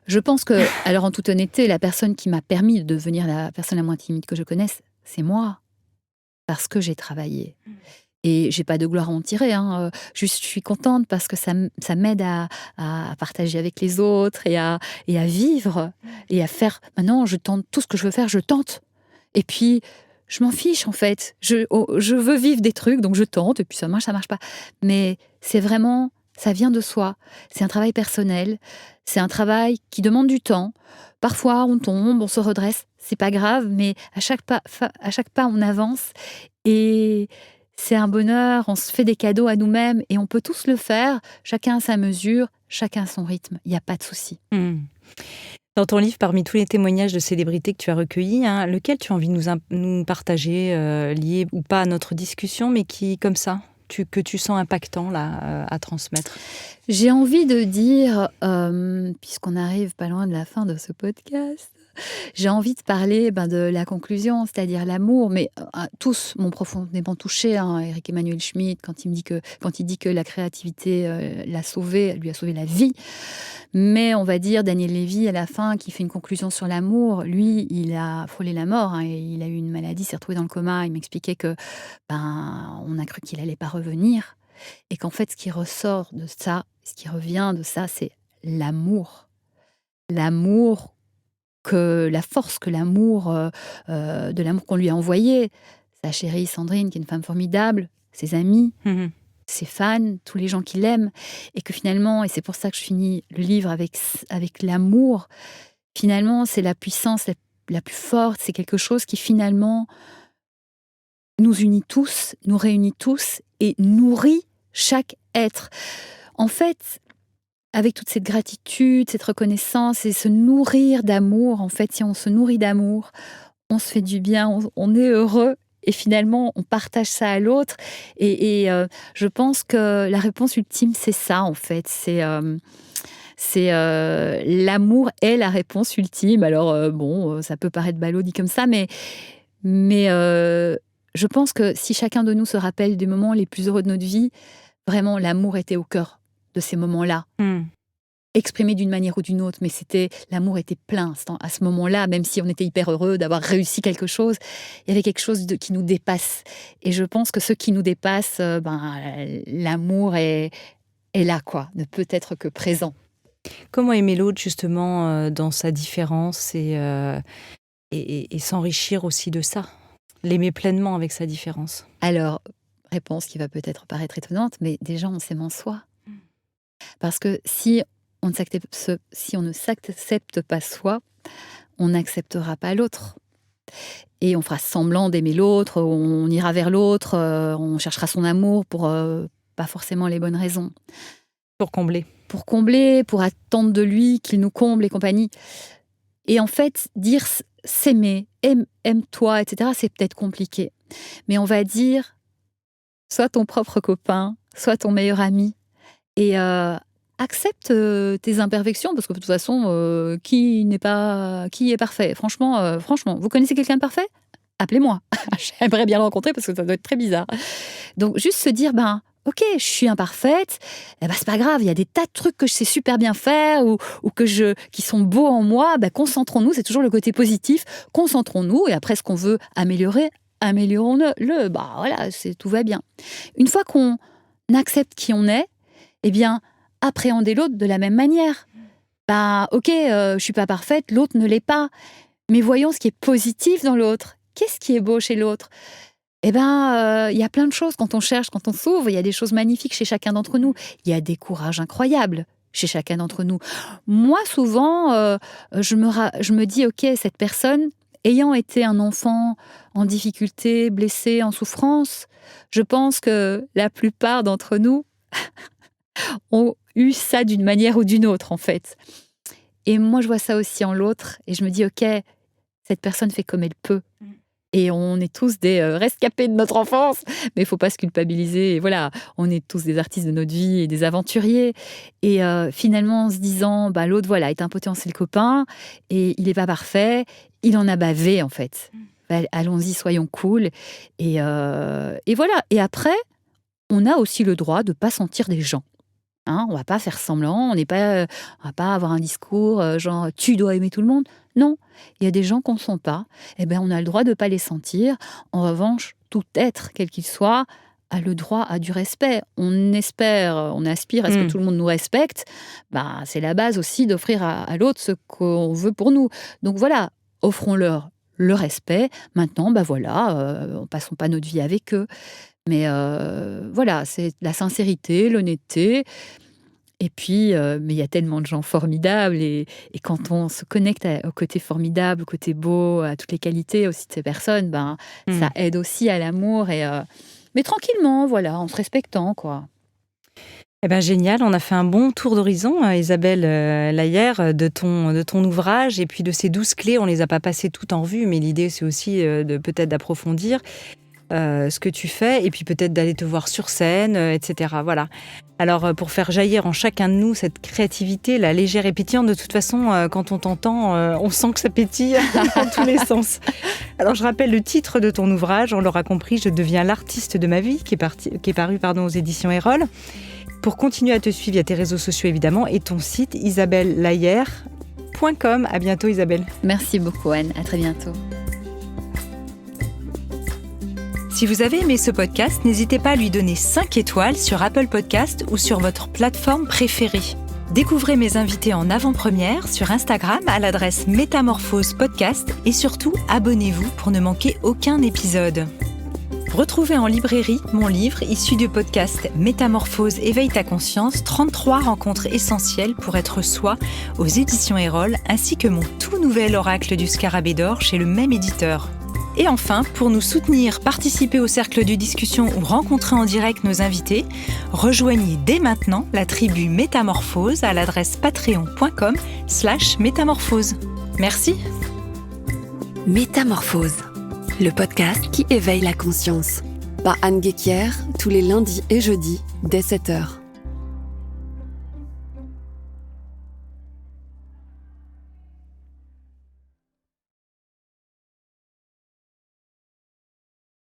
S3: Je pense que, alors en toute honnêteté, la personne qui m'a permis de devenir la personne la moins timide que je connaisse, c'est moi. Parce que j'ai travaillé. Et j'ai pas de gloire à en tirer. Juste, je suis contente parce que ça m'aide à partager avec les autres et à vivre et à faire. Maintenant, je tente tout ce que je veux faire, je tente. Et puis, je m'en fiche en fait. Je veux vivre des trucs, donc je tente. Et puis ça marche pas. Mais c'est vraiment, ça vient de soi. C'est un travail personnel. C'est un travail qui demande du temps. Parfois, on tombe, on se redresse. C'est pas grave, mais à chaque pas, on avance. Et c'est un bonheur. On se fait des cadeaux à nous-mêmes et on peut tous le faire. Chacun à sa mesure, chacun à son rythme. Il n'y a pas de souci.
S1: Dans ton livre, parmi tous les témoignages de célébrités que tu as recueillis, lequel tu as envie de nous partager, lié ou pas à notre discussion, mais qui, comme ça, que tu sens impactant là, à transmettre ?
S3: J'ai envie de dire, puisqu'on arrive pas loin de la fin de ce podcast, j'ai envie de parler de la conclusion, c'est-à-dire l'amour, mais tous m'ont profondément touchée. Éric Emmanuel Schmitt, quand il dit que la créativité l'a sauvé, elle lui a sauvé la vie. Mais on va dire Daniel Lévy à la fin qui fait une conclusion sur l'amour. Lui, il a frôlé la mort. Et il a eu une maladie, s'est retrouvé dans le coma. Il m'expliquait que on a cru qu'il allait pas revenir et qu'en fait, ce qui ressort de ça, ce qui revient de ça, c'est l'amour. L'amour la force que l'amour de l'amour qu'on lui a envoyé. Sa chérie Sandrine, qui est une femme formidable, ses amis. Ses fans, tous les gens qui l'aiment, et que finalement, et c'est pour ça que je finis le livre avec l'amour, finalement, c'est la puissance la plus forte, c'est quelque chose qui finalement nous unit tous, nous réunit tous et nourrit chaque être. En fait, avec toute cette gratitude, cette reconnaissance et se nourrir d'amour, en fait, si on se nourrit d'amour, on se fait du bien, on est heureux. Et finalement, on partage ça à l'autre. Et je pense que la réponse ultime, c'est ça, en fait. C'est l'amour est la réponse ultime. Alors, ça peut paraître ballot dit comme ça, mais je pense que si chacun de nous se rappelle des moments les plus heureux de notre vie, vraiment, l'amour était au cœur de ces moments-là. Exprimé d'une manière ou d'une autre, mais l'amour était plein à ce moment-là, même si on était hyper heureux d'avoir réussi quelque chose, il y avait quelque chose qui nous dépasse. Et je pense que ce qui nous dépasse, l'amour est là, quoi, ne peut être que présent.
S1: Comment aimer l'autre, justement, dans sa différence et s'enrichir aussi de ça, l'aimer pleinement avec sa différence ?
S3: Alors, réponse qui va peut-être paraître étonnante, mais déjà, on s'aime en soi. Parce que si on ne s'accepte pas soi, on n'acceptera pas l'autre. Et on fera semblant d'aimer l'autre, on ira vers l'autre, on cherchera son amour pour pas forcément les bonnes raisons.
S1: Pour combler.
S3: Pour attendre de lui qu'il nous comble et compagnie. Et en fait, dire s'aimer, aime-toi, etc., c'est peut-être compliqué. Mais on va dire, sois ton propre copain, sois ton meilleur ami. Et accepte tes imperfections, parce que de toute façon, qui est parfait ? Franchement, vous connaissez quelqu'un de parfait ? Appelez-moi. J'aimerais bien le rencontrer parce que ça doit être très bizarre. Donc, juste se dire, ok, je suis imparfaite, c'est pas grave, il y a des tas de trucs que je sais super bien faire ou qui sont beaux en moi, concentrons-nous, c'est toujours le côté positif, concentrons-nous et après ce qu'on veut améliorer, améliorons-le. Voilà, tout va bien. Une fois qu'on accepte qui on est, eh bien, appréhender l'autre de la même manière. Ok, je suis pas parfaite, l'autre ne l'est pas. Mais voyons ce qui est positif dans l'autre. Qu'est-ce qui est beau chez l'autre ? il y a plein de choses quand on cherche, quand on s'ouvre. Il y a des choses magnifiques chez chacun d'entre nous. Il y a des courages incroyables chez chacun d'entre nous. Moi, souvent, je me dis, OK, cette personne, ayant été un enfant en difficulté, blessé, en souffrance, je pense que la plupart d'entre nous ont eu ça d'une manière ou d'une autre, en fait. Et moi, je vois ça aussi en l'autre, et je me dis, OK, cette personne fait comme elle peut. Et on est tous des rescapés de notre enfance, mais il ne faut pas se culpabiliser. Et voilà, on est tous des artistes de notre vie et des aventuriers. Et finalement, en se disant, l'autre, voilà, est un potentiel copain, et il n'est pas parfait, il en a bavé, en fait. Allons-y, soyons cool. Et voilà. Et après, on a aussi le droit de ne pas sentir des gens. On ne va pas faire semblant, on va pas avoir un discours genre « tu dois aimer tout le monde ». Non, il y a des gens qu'on ne sent pas. On a le droit de ne pas les sentir. En revanche, tout être, quel qu'il soit, a le droit à du respect. On aspire à ce que tout le monde nous respecte. C'est la base aussi d'offrir à l'autre ce qu'on veut pour nous. Donc voilà, offrons-leur le respect. Maintenant, passons pas notre vie avec eux. Mais voilà, c'est la sincérité, l'honnêteté. Et puis, mais il y a tellement de gens formidables. Et quand on se connecte au côté formidable, au côté beau, à toutes les qualités aussi de ces personnes, ça aide aussi à l'amour. Mais tranquillement, voilà, en se respectant, quoi.
S1: Génial, on a fait un bon tour d'horizon, Isabelle Lahière, de ton ouvrage, et puis de ces 12 clés. On ne les a pas passées toutes en revue, mais l'idée, c'est aussi peut-être d'approfondir ce que tu fais, et puis peut-être d'aller te voir sur scène, etc. Voilà. Alors, pour faire jaillir en chacun de nous cette créativité, la légère et pétillante, de toute façon, quand on t'entend, on sent que ça pétille dans tous les sens. Alors, je rappelle le titre de ton ouvrage, on l'aura compris, « Je deviens l'artiste de ma vie », qui est paru aux éditions Erol. Pour continuer à te suivre, il y a tes réseaux sociaux, évidemment, et ton site, isabellelahière.com. À bientôt, Isabelle.
S3: Merci beaucoup, Anne. À très bientôt.
S1: Si vous avez aimé ce podcast, n'hésitez pas à lui donner 5 étoiles sur Apple Podcast ou sur votre plateforme préférée. Découvrez mes invités en avant-première sur Instagram à l'adresse Métamorphose Podcast et surtout, abonnez-vous pour ne manquer aucun épisode. Retrouvez en librairie mon livre issu du podcast Métamorphose, éveille ta conscience, 33 rencontres essentielles pour être soi aux éditions Erol, ainsi que mon tout nouvel oracle du Scarabée d'or chez le même éditeur. Et enfin, pour nous soutenir, participer au cercle de discussion ou rencontrer en direct nos invités, rejoignez dès maintenant la tribu Métamorphose à l'adresse patreon.com/métamorphose. Merci.
S2: Métamorphose, le podcast qui éveille la conscience. Par Anne Guéquière, tous les lundis et jeudis, dès 7h.